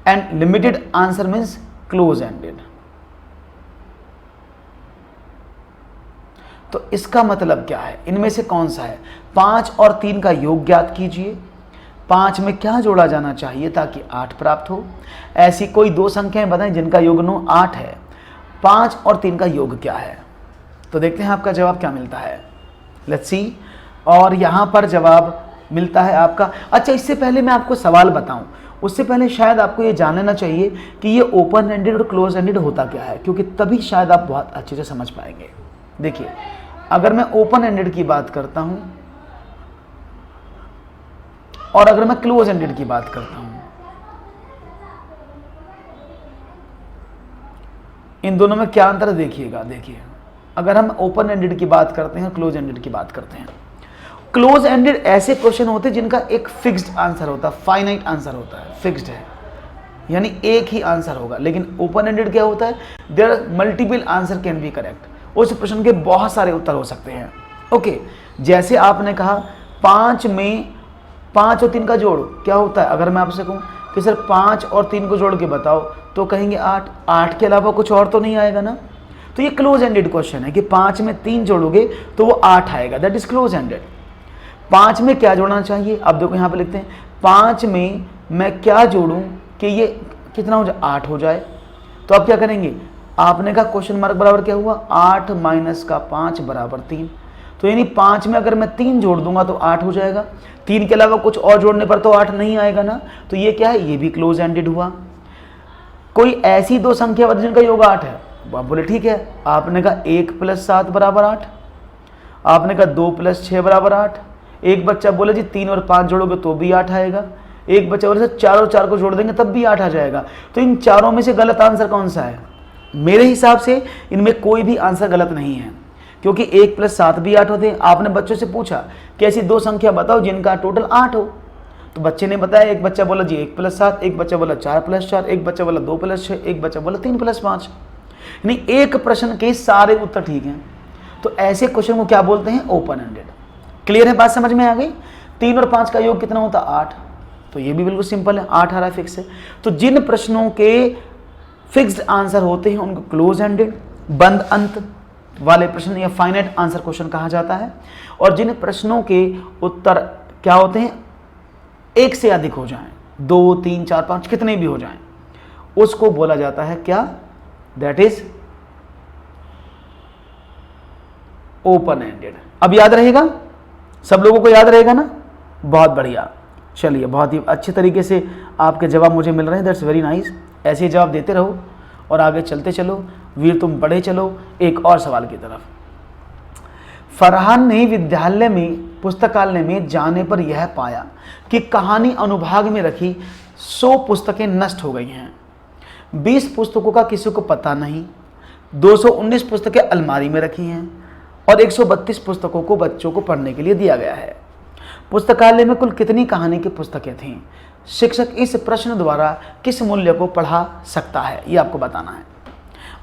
and limited answer means close ended. तो इसका मतलब क्या है, इनमें से कौन सा है? 5 और 3 का योग ज्ञात कीजिए। 5 में क्या जोड़ा जाना चाहिए ताकि 8 प्राप्त हो? ऐसी कोई दो संख्याएं बताएं जिनका योग 9 8 है। 5 और 3 का योग क्या है? तो देखते हैं आपका जवाब क्या मिलता है। लेट्स सी। और यहाँ पर जवाब मिलता है आपका, अच्छा इससे पहले मैं आपको सवाल बताऊं, उससे पहले शायद आपको ये जान लेना चाहिए कि ये ओपन एंडेड और क्लोज एंडेड होता क्या है, क्योंकि तभी शायद आप बहुत अच्छे से समझ पाएंगे। देखिए, अगर मैं ओपन एंडेड की बात करता हूं और अगर मैं क्लोज एंडेड की बात करता हूं, इन दोनों में क्या अंतर है देखिएगा। देखिए, अगर हम ओपन एंडेड की बात करते हैं, क्लोज एंडेड की बात करते हैं, क्लोज एंडेड ऐसे क्वेश्चन होते हैं जिनका एक फिक्स्ड आंसर होता है, फाइनाइट आंसर होता है, फिक्स्ड है। यानी एक ही आंसर होगा। लेकिन ओपन एंडेड क्या होता है, there are multiple answer can be correct, उस प्रश्न के बहुत सारे उत्तर हो सकते हैं। ओके, जैसे आपने कहा 5 में 5 और 3 का जोड़ क्या होता है, अगर मैं आपसे कहूँ कि सर 5 और 3 को जोड़ के बताओ तो कहेंगे 8, 8 के अलावा कुछ और तो नहीं आएगा ना। तो ये क्लोज एंडेड क्वेश्चन है कि 5 में 3 जोड़ोगे तो वो 8 आएगा, दैट इज क्लोज एंडेड। 5 में क्या जोड़ना चाहिए, अब देखो यहाँ पे लिखते हैं 5 में मैं क्या जोड़ूं कि ये कितना हो जाए, 8 हो जाए। तो आप क्या करेंगे, आपने कहा क्वेश्चन मार्क बराबर क्या हुआ, 8 माइनस का 5 बराबर 3। तो यानी 5 में अगर मैं 3 जोड़ दूंगा तो 8 हो जाएगा, 3 के अलावा कुछ और जोड़ने पर तो 8 नहीं आएगा ना। तो ये क्या है, ये भी क्लोज एंडेड हुआ। कोई ऐसी दो संख्या जिनका योग 8 है, आप बोले ठीक है, आपने कहा 1 + 7 बराबर 8, आपने कहा 2 + 6 बराबर 8। एक बच्चा बोले जी 3 और 5 जोड़ोगे तो भी 8 आएगा, एक बच्चा बोले 4 और 4 को जोड़ देंगे तब भी 8 आ जाएगा। तो इन चारों में से गलत आंसर कौन सा है, मेरे हिसाब से इनमें कोई भी आंसर गलत नहीं है, क्योंकि 1 + 7 भी 8 होते हैं। आपने बच्चों से पूछा कि ऐसी दो संख्या बताओ जिनका टोटल 8 हो, तो बच्चे ने बताया, एक बच्चा बोला जी 1 + 7, एक बच्चा बोला 4 + 4, एक बच्चा बोला 2 + 6, एक बच्चा बोला 3 + 5। यानी एक प्रश्न के सारे उत्तर ठीक हैं। तो ऐसे क्वेश्चन को क्या बोलते हैं, ओपन एंडेड। क्लियर है, बात समझ में आ गई। 3 और 5 का योग कितना होता है, 8। तो ये भी बिल्कुल सिंपल है, 8 आ रहा है, फिक्स है। तो जिन प्रश्नों के फिक्स्ड आंसर होते हैं उनको क्लोज एंडेड, बंद अंत वाले प्रश्न या फाइनाइट आंसर क्वेश्चन कहा जाता है। और जिन प्रश्नों के उत्तर क्या होते हैं, एक से अधिक हो जाएं, 2, 3, 4, 5 कितने भी हो जाएं, उसको बोला जाता है क्या, दैट इज ओपन एंडेड। अब याद रहेगा, सब लोगों को याद रहेगा ना, बहुत बढ़िया। चलिए, बहुत ही अच्छे तरीके से आपके जवाब मुझे मिल रहे हैं, दैट्स वेरी नाइस। ऐसे ही जवाब देते रहो और आगे चलते चलो, वीर तुम बढ़े चलो। एक और सवाल की तरफ। फरहान ने विद्यालय में पुस्तकालय में जाने पर यह पाया कि कहानी अनुभाग में रखी 100 पुस्तकें नष्ट हो गई हैं, 20 पुस्तकों का किसी को पता नहीं, 219 पुस्तकें अलमारी में रखी हैं और 132 पुस्तकों को बच्चों को पढ़ने के लिए दिया गया है। पुस्तकालय में कुल कितनी कहानी की पुस्तकें थीं? शिक्षक इस प्रश्न द्वारा किस मूल्य को पढ़ा सकता है, ये आपको बताना है।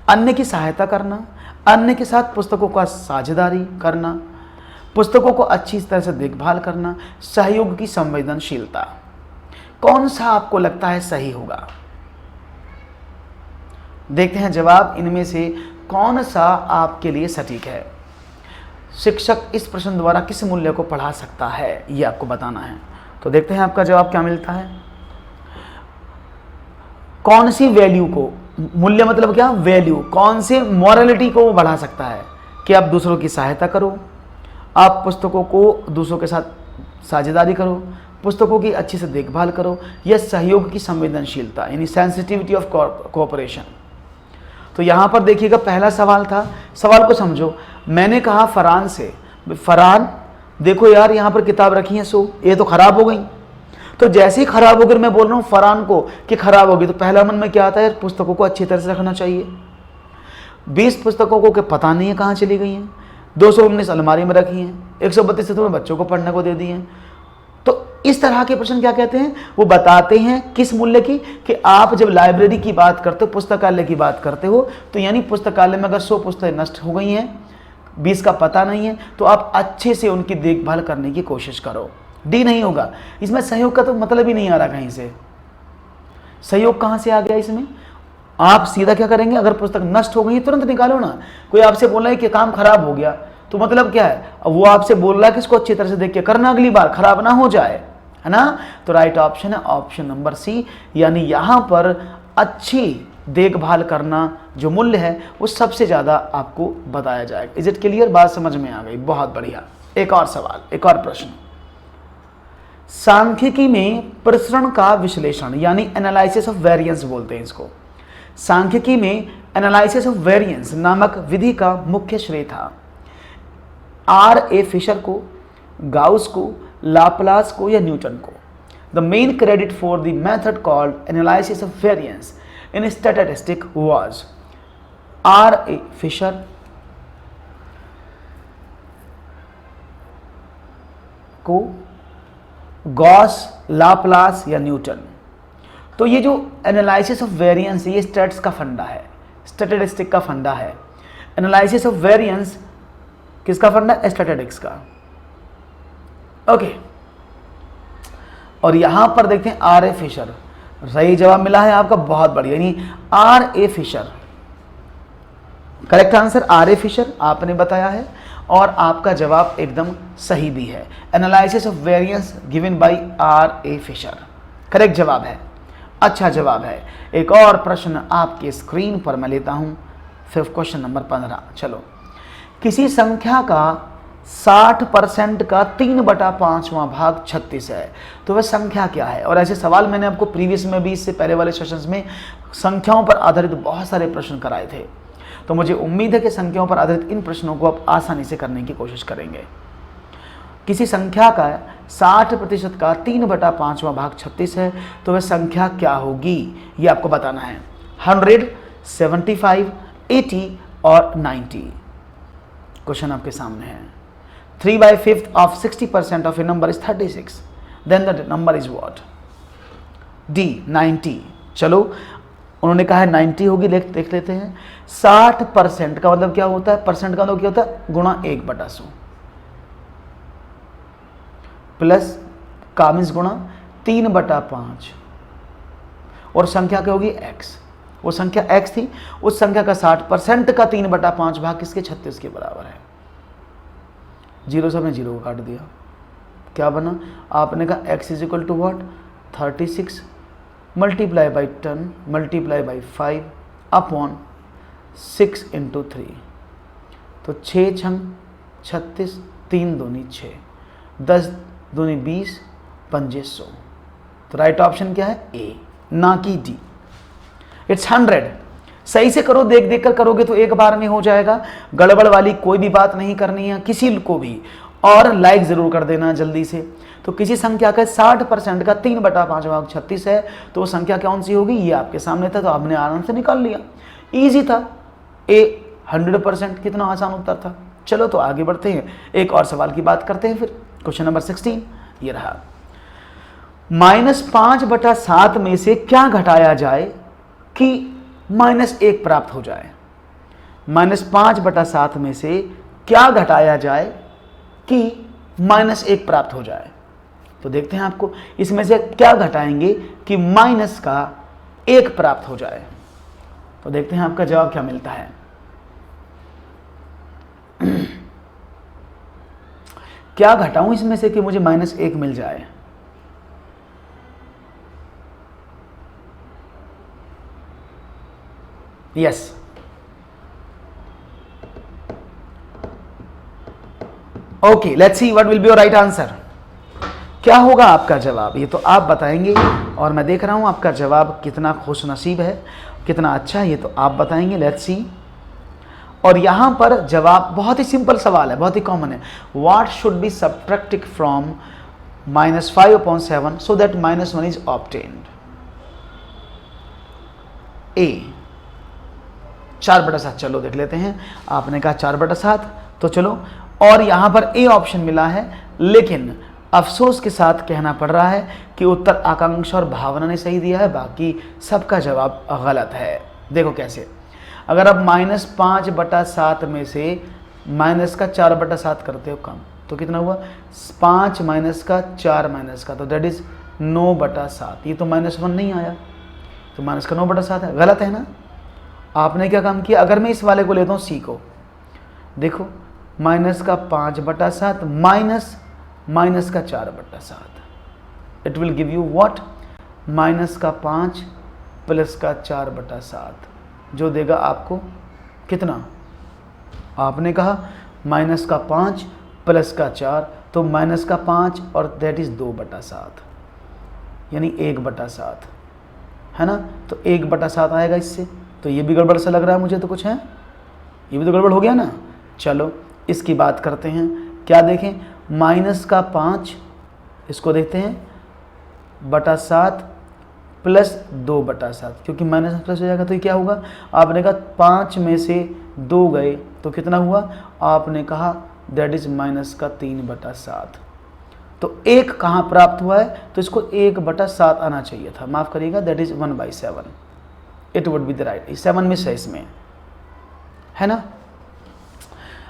अन्य की सहायता करना, अन्य के साथ पुस्तकों का साझेदारी करना, पुस्तकों को अच्छी तरह से देखभाल करना, सहयोग की संवेदनशीलता। कौन सा आपको लगता है सही होगा? देखते हैं जवाब, इनमें से कौन सा आपके लिए सटीक है। शिक्षक इस प्रश्न द्वारा किस मूल्य को पढ़ा सकता है, ये आपको बताना है। तो देखते हैं आपका जवाब क्या मिलता है। कौन सी वैल्यू को, मूल्य मतलब क्या, वैल्यू, कौन से मॉरलिटी को वो बढ़ा सकता है कि आप दूसरों की सहायता करो, आप पुस्तकों को दूसरों के साथ साझेदारी करो, पुस्तकों की अच्छी से देखभाल करो, या सहयोग की संवेदनशीलता यानी सेंसिटिविटी ऑफ कोऑपरेशन। तो यहाँ पर देखिएगा, पहला सवाल था, सवाल को समझो। मैंने कहा फरहान से, फरहान देखो यार यहाँ पर किताब रखी है 100, ये तो खराब हो गई। तो जैसे ही खराब होकर मैं बोल रहा हूँ फरहान को कि खराब होगी, तो पहला मन में क्या आता है, पुस्तकों को अच्छी तरह से रखना चाहिए। 20 पुस्तकों को पता नहीं है कहाँ चली गई हैं, 219 अलमारी में रखी हैं, 132 तो बच्चों को पढ़ने को दे दी हैं। तो इस तरह के प्रश्न क्या कहते हैं, वो बताते हैं किस मूल्य की, कि आप जब लाइब्रेरी की बात करते हो, पुस्तकालय की बात करते हो, तो यानी पुस्तकालय में अगर 100 पुस्तकें नष्ट हो गई हैं, 20 का पता नहीं है, तो आप अच्छे से उनकी देखभाल करने की कोशिश करो। डी नहीं होगा इसमें, सहयोग का तो मतलब ही नहीं आ रहा कहीं से। सहयोग कहाँ से आ गया इसमें? आप सीधा क्या करेंगे, अगर पुस्तक नष्ट हो गई तुरंत निकालो ना। कोई आपसे बोल रहा है कि काम खराब हो गया, तो मतलब क्या है, वो आपसे बोल रहा है कि इसको अच्छी तरह से देख के करना, अगली बार खराब ना हो जाए, है ना। तो राइट ऑप्शन है ऑप्शन नंबर सी, यानी यहाँ पर अच्छी देखभाल करना जो मूल्य है वो सबसे ज़्यादा आपको बताया जाएगा। इज इट क्लियर, बात समझ में आ गई, बहुत बढ़िया। एक और सवाल, एक और प्रश्न। सांख्यिकी में प्रसरण का विश्लेषण यानी एनालिसिस ऑफ वेरिएंस बोलते हैं इसको। सांख्यिकी में एनालिसिस ऑफ वेरिएंस नामक विधि का मुख्य श्रेय था R.A. फिशर को, गाउस को, लाप्लास को या न्यूटन को। The main credit for the method called analysis of variance in statistic was R.A. Fisher को, गॉस, लाप्लास या न्यूटन। तो ये जो एनालिसिस ऑफ वेरिएंस ये स्टैट्स का फंडा है, स्टैटिस्टिक का फंडा है। एनालिसिस ऑफ वेरिएंस किसका फंडा है? स्टैटिस्टिक्स का। ओके, और यहां पर देखते हैं आर ए फिशर। सही जवाब मिला है आपका, बहुत बढ़िया, यानी R A Fisher. Correct answer R A Fisher आपने बताया है और आपका जवाब एकदम सही भी है। Analysis of variance given by R A Fisher correct जवाब है, अच्छा जवाब है। एक और प्रश्न आपके स्क्रीन पर मैं लेता हूं, फिर क्वेश्चन नंबर 15। चलो, किसी संख्या का 60% का 3/5वां भाग 36 है, तो वह संख्या क्या है? और ऐसे सवाल मैंने आपको प्रीवियस में भी, इससे पहले वाले सेशंस में संख्याओं पर आधारित बहुत सारे प्रश्न कराए थे, तो मुझे उम्मीद है कि संख्याओं पर आधारित इन प्रश्नों को आप आसानी से करने की कोशिश करेंगे। किसी संख्या का 60% का 3/5वां भाग 36 है, तो वह संख्या क्या होगी, ये आपको बताना है। 100, 75, 80 और 90। क्वेश्चन आपके सामने है। 3/5 of 60% of a number is 36. Then the number is what? D 90। चलो, उन्होंने कहा है 90 होगी, देख लेते हैं। 60% का मतलब क्या होता है? परसेंट का मतलब क्या होता है? गुणा 1/100 प्लस का मीन्स गुणा 3/5 और संख्या क्या होगी? x। वो संख्या x थी, उस संख्या का 60% का 3/5 भाग किसके? 36 के बराबर है। 0 से हमने 0 को काट दिया, क्या बना? आपने कहा x is equal to what? 36 multiply by 10 multiply by 5 upon 6 into 3, तो 6 छंग 36, 3 दूनी 6, 10 दूनी 20, 5 100। तो राइट ऑप्शन क्या है? ए, ना कि डी। इट्स 100। सही से करो, देख देख कर करोगे तो एक बार में हो जाएगा। गड़बड़ वाली कोई भी बात नहीं करनी है किसी को भी, और लाइक जरूर कर देना जल्दी से। तो किसी संख्या का 60% का 3/5 भाग 36 है, तो वो संख्या कौन सी होगी? ये आपके सामने था, तो आपने आराम से निकाल लिया, इजी था। ए 100%, कितना आसान उत्तर था। चलो तो आगे बढ़ते हैं, एक और सवाल की बात करते हैं फिर। क्वेश्चन नंबर 16 ये रहा। -5/7 में से क्या घटाया जाए कि -1 प्राप्त हो जाए? -5/7 में से क्या घटाया जाए कि -1 प्राप्त हो जाए? तो देखते हैं आपको इसमें से क्या घटाएंगे कि -1 प्राप्त हो जाए। तो देखते हैं आपका जवाब क्या मिलता है। क्या घटाऊं इसमें से कि मुझे -1 मिल जाए? Yes, okay, let's see what will be your right answer. क्या होगा आपका जवाब, ये तो आप बताएंगे, और मैं देख रहा हूं आपका जवाब कितना खुशनसीब है, कितना अच्छा है, ये तो आप बताएंगे। Let's see. और यहां पर जवाब बहुत ही सिंपल सवाल है, बहुत ही कॉमन है। What should be subtracted from -5/7 so that -1 is obtained? A 4/7। चलो देख लेते हैं, आपने कहा 4/7, तो चलो, और यहां पर ए ऑप्शन मिला है, लेकिन अफसोस के साथ कहना पड़ रहा है कि उत्तर आकांक्षा और भावना ने सही दिया है, बाकी सबका जवाब गलत है। देखो कैसे, अगर आप -5/7 में से -4/7 करते हो कम, तो कितना हुआ? 5 -4 का, तो दैट इज 9/7। ये तो -1 नहीं आया, तो माइनस का 9/7 है, गलत है ना? आपने क्या काम किया? अगर मैं इस वाले को लेता हूँ सी को, देखो -5/7 माइनस का 4/7, it will give you what? -5 plus का 4/7, जो देगा आपको कितना? आपने कहा -5 प्लस का 4, तो -5 और दैट इज 2/7, यानी 1/7 है ना? तो 1/7 आएगा इससे। तो ये भी गड़बड़ सा लग रहा है मुझे, तो कुछ है, ये भी तो गड़बड़ हो गया ना। चलो इसकी बात करते हैं। क्या देखें? -5 इसको देखते हैं /7 प्लस 2/7, क्योंकि माइनस प्लस हो जाएगा तो ये क्या होगा? आपने कहा 5 में से 2 गए तो कितना हुआ? आपने कहा दैट इज -3/7। तो 1 कहाँ प्राप्त हुआ है, तो इसको 1/7 आना चाहिए था, माफ़ करिएगा, that is 1/7, it would be the right. 7 miss है इसमें, है ना,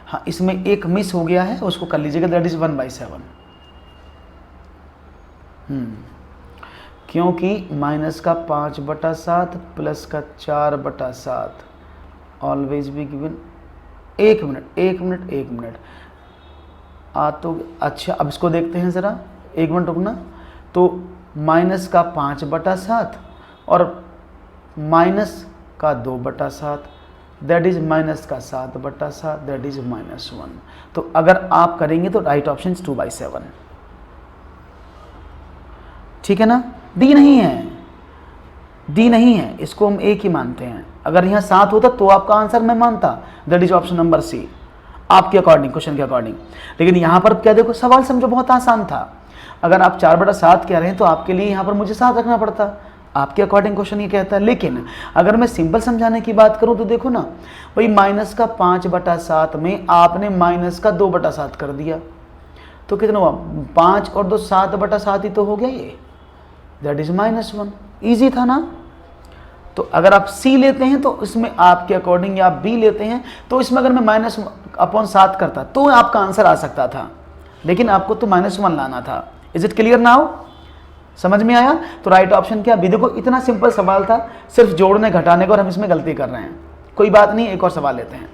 हाँ इसमें 1 मिस हो गया है, उसको कर लीजिएगा, दैट इज़ 1/7। क्योंकि माइनस का 5/7 प्लस का 4/7 ऑलवेज बी गिवन। 1 मिनट तो अच्छा, अब इसको देखते हैं ज़रा, 1 मिनट रुकना। तो माइनस का 5/7 और माइनस का 2/7, दैट इज़ माइनस का 7/7, दैट इज़ -1। तो अगर आप करेंगे तो राइट ऑप्शन 2/7, ठीक है ना। डी नहीं है, इसको हम एक ही मानते हैं। अगर यहाँ 7 होता तो आपका आंसर मैं मानता, that is option number C, आपके अकॉर्डिंग, क्वेश्चन के अकॉर्डिंग। लेकिन यहाँ पर क्या देखो, सवाल समझो बहुत आसान था। अगर आप 4/7 कह रहे हैं तो आपके लिए यहाँ पर मुझे 7 रखना पड़ता, आपके अकॉर्डिंग क्वेश्चन ये कहता है। लेकिन अगर मैं सिंपल समझाने की बात करूँ तो देखो ना भाई, माइनस का 5/7 में आपने माइनस का 2/7 कर दिया, तो कितना हुआ, 5 और 2 7/7 ही तो हो गया ये, दैट इज -1। ईजी था ना। तो अगर आप सी लेते हैं तो इसमें आपके अकॉर्डिंग, या आप बी लेते हैं तो इसमें अगर मैं -7 करता तो आपका आंसर आ सकता था, लेकिन आपको तो -1 लाना था। इज इट क्लियर नाउ, समझ में आया। तो राइट ऑप्शन क्या, बी। देखो इतना सिंपल सवाल था, सिर्फ जोड़ने घटाने का, और हम इसमें गलती कर रहे हैं। कोई बात नहीं, एक और सवाल लेते हैं।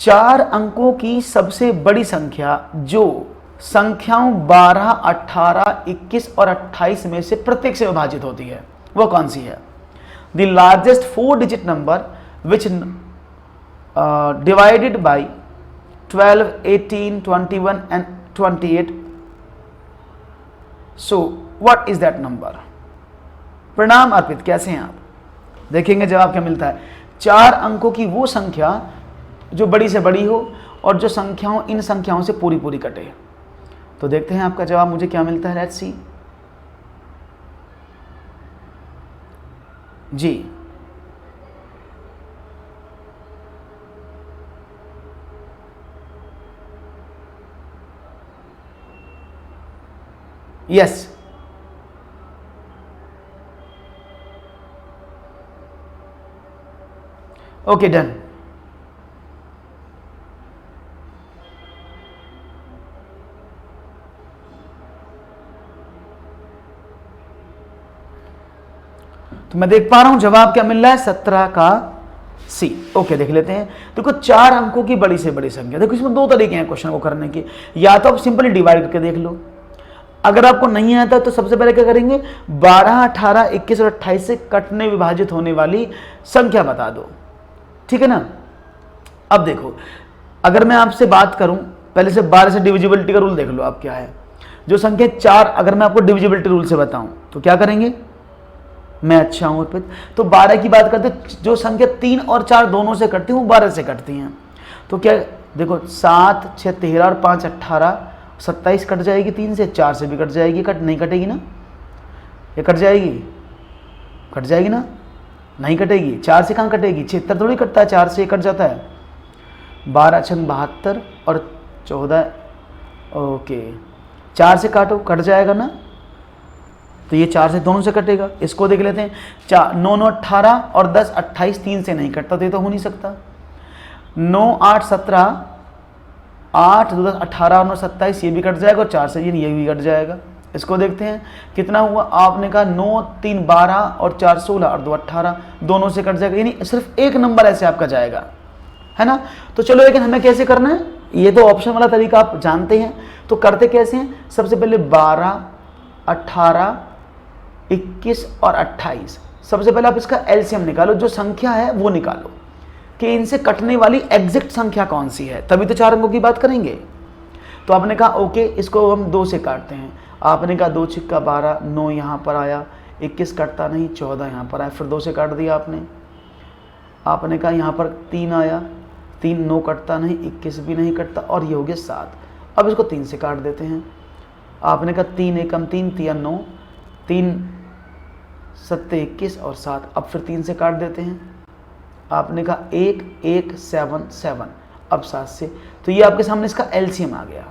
4 अंकों की सबसे बड़ी संख्या जो संख्याओं 12, 18, 21 और 28 में से प्रत्येक से विभाजित होती है, वो कौन सी है। The largest 4 digit number which divided by 12, 18, 21 and 28, so what is that number. प्रणाम अर्पित, कैसे हैं आप। देखेंगे जवाब क्या मिलता है। 4 अंकों की वो संख्या जो बड़ी से बड़ी हो और जो संख्याओं, इन संख्याओं से पूरी पूरी कटे। तो देखते हैं आपका जवाब मुझे क्या मिलता है। लेट्स सी जी, यस, ओके डन। तो मैं देख पा रहा हूं जवाब क्या मिल रहा है, 17 का सी। ओके देख लेते हैं। देखो 4 अंकों की बड़ी से बड़ी संख्या, देखो इसमें 2 तरीके हैं क्वेश्चन को करने के। या तो आप सिंपली डिवाइड करके देख लो, अगर आपको नहीं आता तो सबसे पहले क्या करेंगे, 12, 18, 21 और 28 से कटने विभाजित होने वाली संख्या बता दो, ठीक है ना। अब देखो, अगर मैं आपसे बात करूं, पहले से 12 से डिविजिबिलिटी का रूल देख लो आप क्या है। जो संख्या 4, अगर मैं आपको डिविजिबिलिटी रूल से बताऊं तो क्या करेंगे, मैं अच्छा हूं अर्पित। तो 12 की बात करते, जो संख्या 3 और 4 दोनों से कटती हैं वो 12 से कटती हैं। तो क्या देखो, 7, 6, 13 और 5, 18, 27 कट जाएगी 3 से, 4 से भी कट जाएगी, कट नहीं कटेगी ना, ये कट जाएगी, कट जाएगी ना, नहीं कटेगी। 4 से कहाँ कटेगी, 76 थोड़ी कटता है, 4 से कट जाता है। 12 छंग 72 और 14, ओके 4 से काटो, कट जाएगा ना, तो ये 4 से दोनों से कटेगा। इसको देख लेते हैं, 9, 9, 18 और 10, 28 3 से नहीं कटता, तो ये तो हो नहीं सकता। 9, 8, 17, 8, 2, 10, 18 और 9, 27, ये भी कट जाएगा, और 4 से ये भी कट जाएगा। इसको देखते हैं कितना हुआ, आपने कहा 9, 3, 12 और 4, 16 और 2, 18, दोनों से कट जाएगा, यानी सिर्फ एक नंबर ऐसे आपका जाएगा, है ना। तो चलो, लेकिन हमें कैसे करना है, ये तो ऑप्शन वाला तरीका आप जानते हैं। तो करते कैसे हैं, सबसे पहले 12, 18, 21 और 28, सबसे पहले आप इसका एलसीएम निकालो, जो संख्या है वो निकालो कि इनसे कटने वाली एग्जैक्ट संख्या कौन सी है, तभी तो 4 अंकों की बात करेंगे। तो आपने कहा ओके, इसको हम 2 से काटते हैं। आपने कहा 2 छिक्का 12, 9 यहाँ पर आया, 21 कटता नहीं, 14 यहाँ पर आया, फिर 2 से काट दिया आपने। आपने कहा यहाँ पर 3 आया, 3, 9 कटता नहीं, 21 भी नहीं कटता, और ये हो गया 7। अब इसको 3 से काट देते हैं। आपने कहा 3 एकम 3, 3 9, 3 7 21 और 7, अब फिर 3 से काट देते हैं। आपने कहा 1 1 7 7, अब 7 से, तो ये आपके सामने इसका एलसीएम आ गया।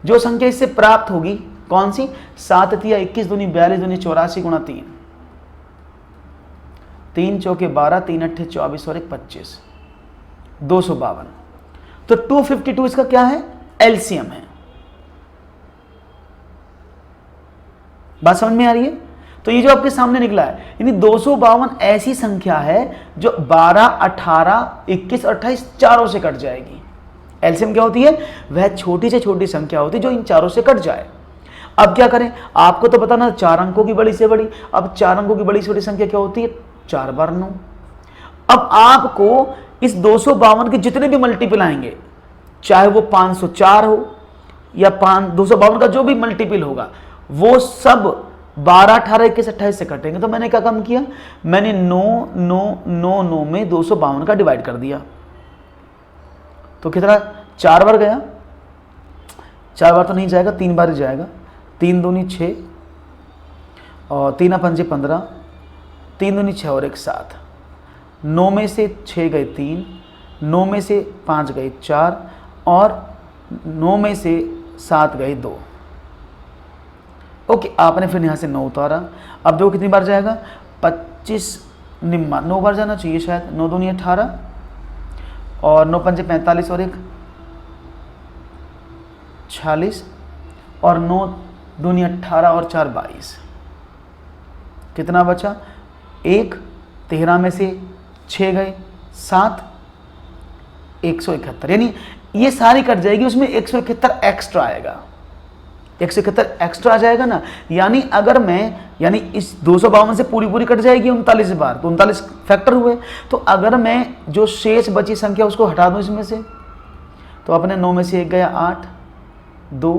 जो संख्या इससे प्राप्त होगी कौन सी, 7 तिया 21 दूनी 42 दूनी 84 गुणा 3, 3 चौके 12, 3 अट्ठे 24 और 1 25, 252। तो 252 इसका क्या है, एलसीएम है। बात समझ में आ रही है। तो ये जो आपके सामने निकला है, यानी 252 ऐसी संख्या है जो 12, 18, 21, 28 चारों से कट जाएगी। एलसीएम क्या होती है, वह छोटी से छोटी संख्या होती है जो इन चारों से कट जाए। अब क्या करें, आपको तो पता ना 4 अंकों की बड़ी से बड़ी, अब 4 अंकों की बड़ी से बड़ी संख्या क्या होती है, 4 बार 9। अब आपको इस 252 के जितने भी मल्टीपल आएंगे, चाहे वो 504 हो या 252 का जो भी मल्टीपल होगा, वो सब 12, 18, 21, 28 से कटेंगे। तो मैंने क्या काम किया, मैंने 9, 9, 9, 9 में 252 का डिवाइड कर दिया। तो कितना, 4 बार गया, 4 बार तो नहीं जाएगा, 3 बार ही जाएगा। 3 दूनी 6 और 3 पंजे 15, 3 दूनी 6 और 1 7, 9 में से 6 गए 3, 9 में से 5 गए 4 और 9 में से 7 गए 2। ओके, आपने फिर यहाँ से 9 उतारा। अब देखो कितनी बार जाएगा, 25 निम्मा 9 बार जाना चाहिए शायद। 9 दूनी 18 और 9 पंजे 45 और 1 46 और 9 दूनी 18 और 4 22। कितना बचा, 1, 13 में से 6 गए 7, 171, यानी ये सारी कट जाएगी, उसमें 171 एक्स्ट्रा आएगा। 171 एक्स्ट्रा आ जाएगा ना, यानी अगर मैं, यानी इस 252 से पूरी पूरी कट जाएगी 39 बार, तो 39 फैक्टर हुए। तो अगर मैं जो शेष बची संख्या उसको हटा दूं इसमें से, तो अपने 9 में से 1 गया 8, 2,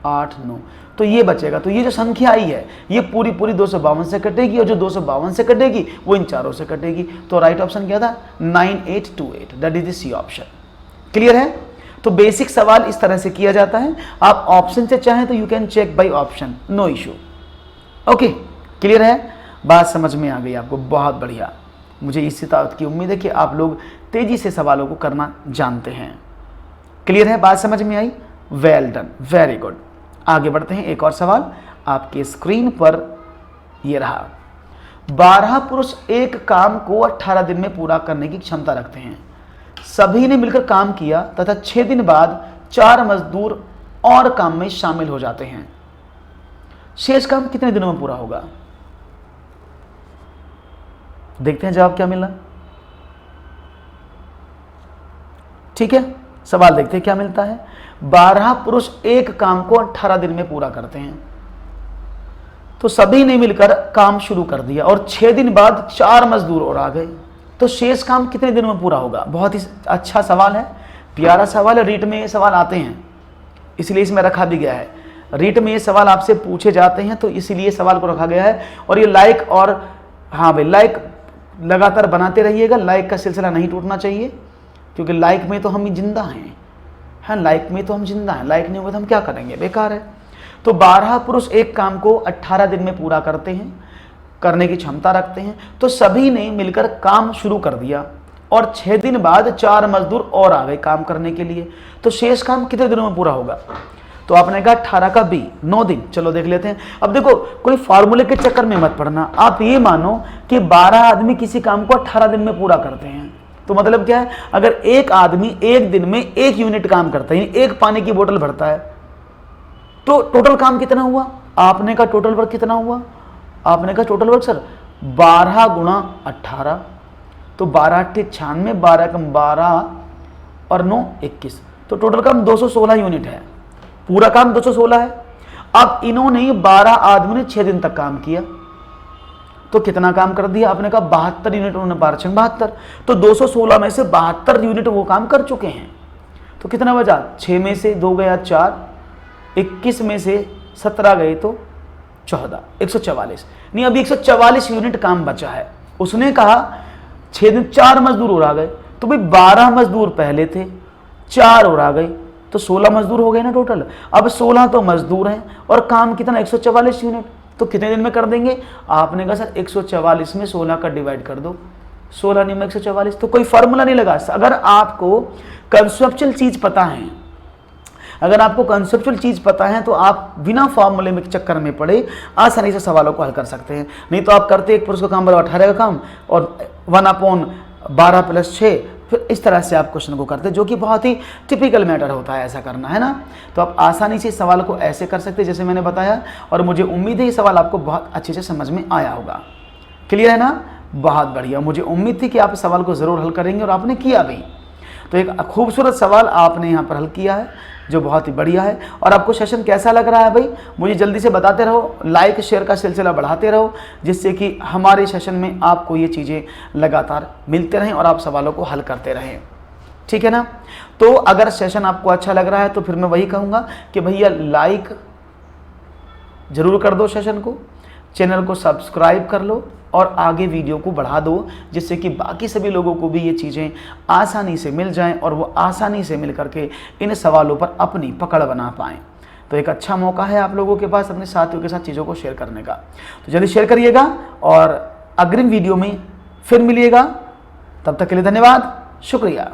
8, 9, तो ये बचेगा। तो ये जो संख्या आई है ये पूरी पूरी 252 से कटेगी, और जो 252 से कटेगी वो इन चारों से कटेगी। तो राइट ऑप्शन क्या था, 9828, that is the C option. Clear है। तो बेसिक सवाल इस तरह से किया जाता है। आप ऑप्शन से चाहें तो you can check by option, no issue. Okay, clear है, बात समझ में आ गई आपको, बहुत बढ़िया। मुझे इसी बात की उम्मीद है कि आप लोग तेजी से सवालों को करना जानते हैं। क्लियर है, बात समझ में आई, वेल डन, वेरी गुड। आगे बढ़ते हैं, एक और सवाल आपके स्क्रीन पर ये रहा। 12 पुरुष एक काम को 18 दिन में पूरा करने की क्षमता रखते हैं। सभी ने मिलकर काम किया तथा 6 दिन बाद 4 मजदूर और काम में शामिल हो जाते हैं। शेष काम कितने दिनों में पूरा होगा? देखते हैं जवाब क्या मिला। ठीक है, सवाल देखते हैं क्या मिलता है। 12 पुरुष एक काम को 18 दिन में पूरा करते हैं। तो सभी ने मिलकर काम शुरू कर दिया और 6 दिन बाद 4 मजदूर और आ गए। तो शेष काम कितने दिनों में पूरा होगा? बहुत ही अच्छा सवाल है, प्यारा सवाल है। रीट में ये सवाल आते हैं, इसलिए इसमें रखा भी गया है। रीट में ये सवाल आपसे पूछे जाते हैं तो इसीलिए सवाल को रखा गया है। और ये लाइक, और हाँ भाई लाइक लगातार बनाते रहिएगा, लाइक का सिलसिला नहीं टूटना चाहिए, क्योंकि लाइक में तो हम जिंदा हैं। हाँ, लाइक में तो हम जिंदा हैं, लाइक नहीं होगा तो हम क्या करेंगे, बेकार है। तो 12 पुरुष एक काम को 18 दिन में पूरा करते हैं, करने की क्षमता रखते हैं। तो सभी ने मिलकर काम शुरू कर दिया और 6 दिन बाद 4 मजदूर और आ गए काम करने के लिए। तो शेष काम कितने दिनों में पूरा होगा? तो आपने कहा 18 का B 9 दिन। चलो देख लेते हैं। अब देखो, कोई फार्मूले के चक्कर में मत पड़ना। आप ये मानो कि 12 आदमी किसी काम को 18 दिन में पूरा करते हैं। तो मतलब क्या है, अगर एक आदमी एक दिन में 1 यूनिट काम करता है, 1 पानी की बोतल भरता है, तो टोटल काम कितना हुआ? आपने कहा टोटल वर्क कितना हुआ? आपने कहा टोटल वर्क सर 12 गुणा 18, तो 12 8 96, 12 कम 12 और 9 21, तो टोटल काम 216 यूनिट है। पूरा काम 216 है। अब इन्होंने 12 आदमी ने 6 दिन तक काम किया, तो कितना काम कर दिया? आपने कहा 72 यूनिट, उन्होंने 12×72, तो 216 में से 72 यूनिट वो काम कर चुके हैं। तो कितना बचा? 6 में से 2 गया 4, 21 में से 17 गए तो 14, 144। नहीं, अभी 144 यूनिट काम बचा है। उसने कहा 6 दिन 4 मजदूर और आ गए, तो भाई 12 मजदूर पहले थे, 4 और आ गए, तो 16 मजदूर हो गए ना टोटल। अब 16 तो मजदूर हैं और काम कितना? 144 यूनिट। तो कितने दिन में कर देंगे? आपने कहा सर 144 में 16 का डिवाइड कर दो, 16 नहीं में 144। तो कोई फॉर्मूला नहीं लगा। अगर आपको कंसेप्चुअल चीज पता है, अगर आपको कंसेप्चुअल चीज़ पता है तो आप बिना फॉर्मूले में चक्कर में पड़े आसानी से सवालों को हल कर सकते हैं। नहीं तो आप करते एक पुरुष का काम बराबर 18 का काम और 1/12 + 6, फिर इस तरह से आप क्वेश्चन को करते, जो कि बहुत ही टिपिकल मैटर होता है, ऐसा करना है ना। तो आप आसानी से सवाल को ऐसे कर सकते हैं जैसे मैंने बताया, और मुझे उम्मीद है ये सवाल आपको बहुत अच्छे से समझ में आया होगा। क्लियर है ना? बहुत बढ़िया। मुझे उम्मीद थी कि आप इस सवाल को ज़रूर हल करेंगे और आपने किया भी। तो एक खूबसूरत सवाल आपने यहाँ पर हल किया है, जो बहुत ही बढ़िया है। और आपको सेशन कैसा लग रहा है भाई, मुझे जल्दी से बताते रहो, लाइक शेयर का सिलसिला बढ़ाते रहो, जिससे कि हमारे सेशन में आपको ये चीज़ें लगातार मिलते रहें और आप सवालों को हल करते रहें। ठीक है ना? तो अगर सेशन आपको अच्छा लग रहा है तो फिर मैं वही कहूँगा कि भैया लाइक ज़रूर कर दो, सेशन को, चैनल को सब्सक्राइब कर लो और आगे वीडियो को बढ़ा दो, जिससे कि बाकी सभी लोगों को भी ये चीज़ें आसानी से मिल जाएं और वो आसानी से मिल करके इन सवालों पर अपनी पकड़ बना पाएँ। तो एक अच्छा मौका है आप लोगों के पास अपने साथियों के साथ चीज़ों को शेयर करने का। तो जल्दी शेयर करिएगा और अग्रिम वीडियो में फिर मिलिएगा। तब तक के लिए धन्यवाद, शुक्रिया।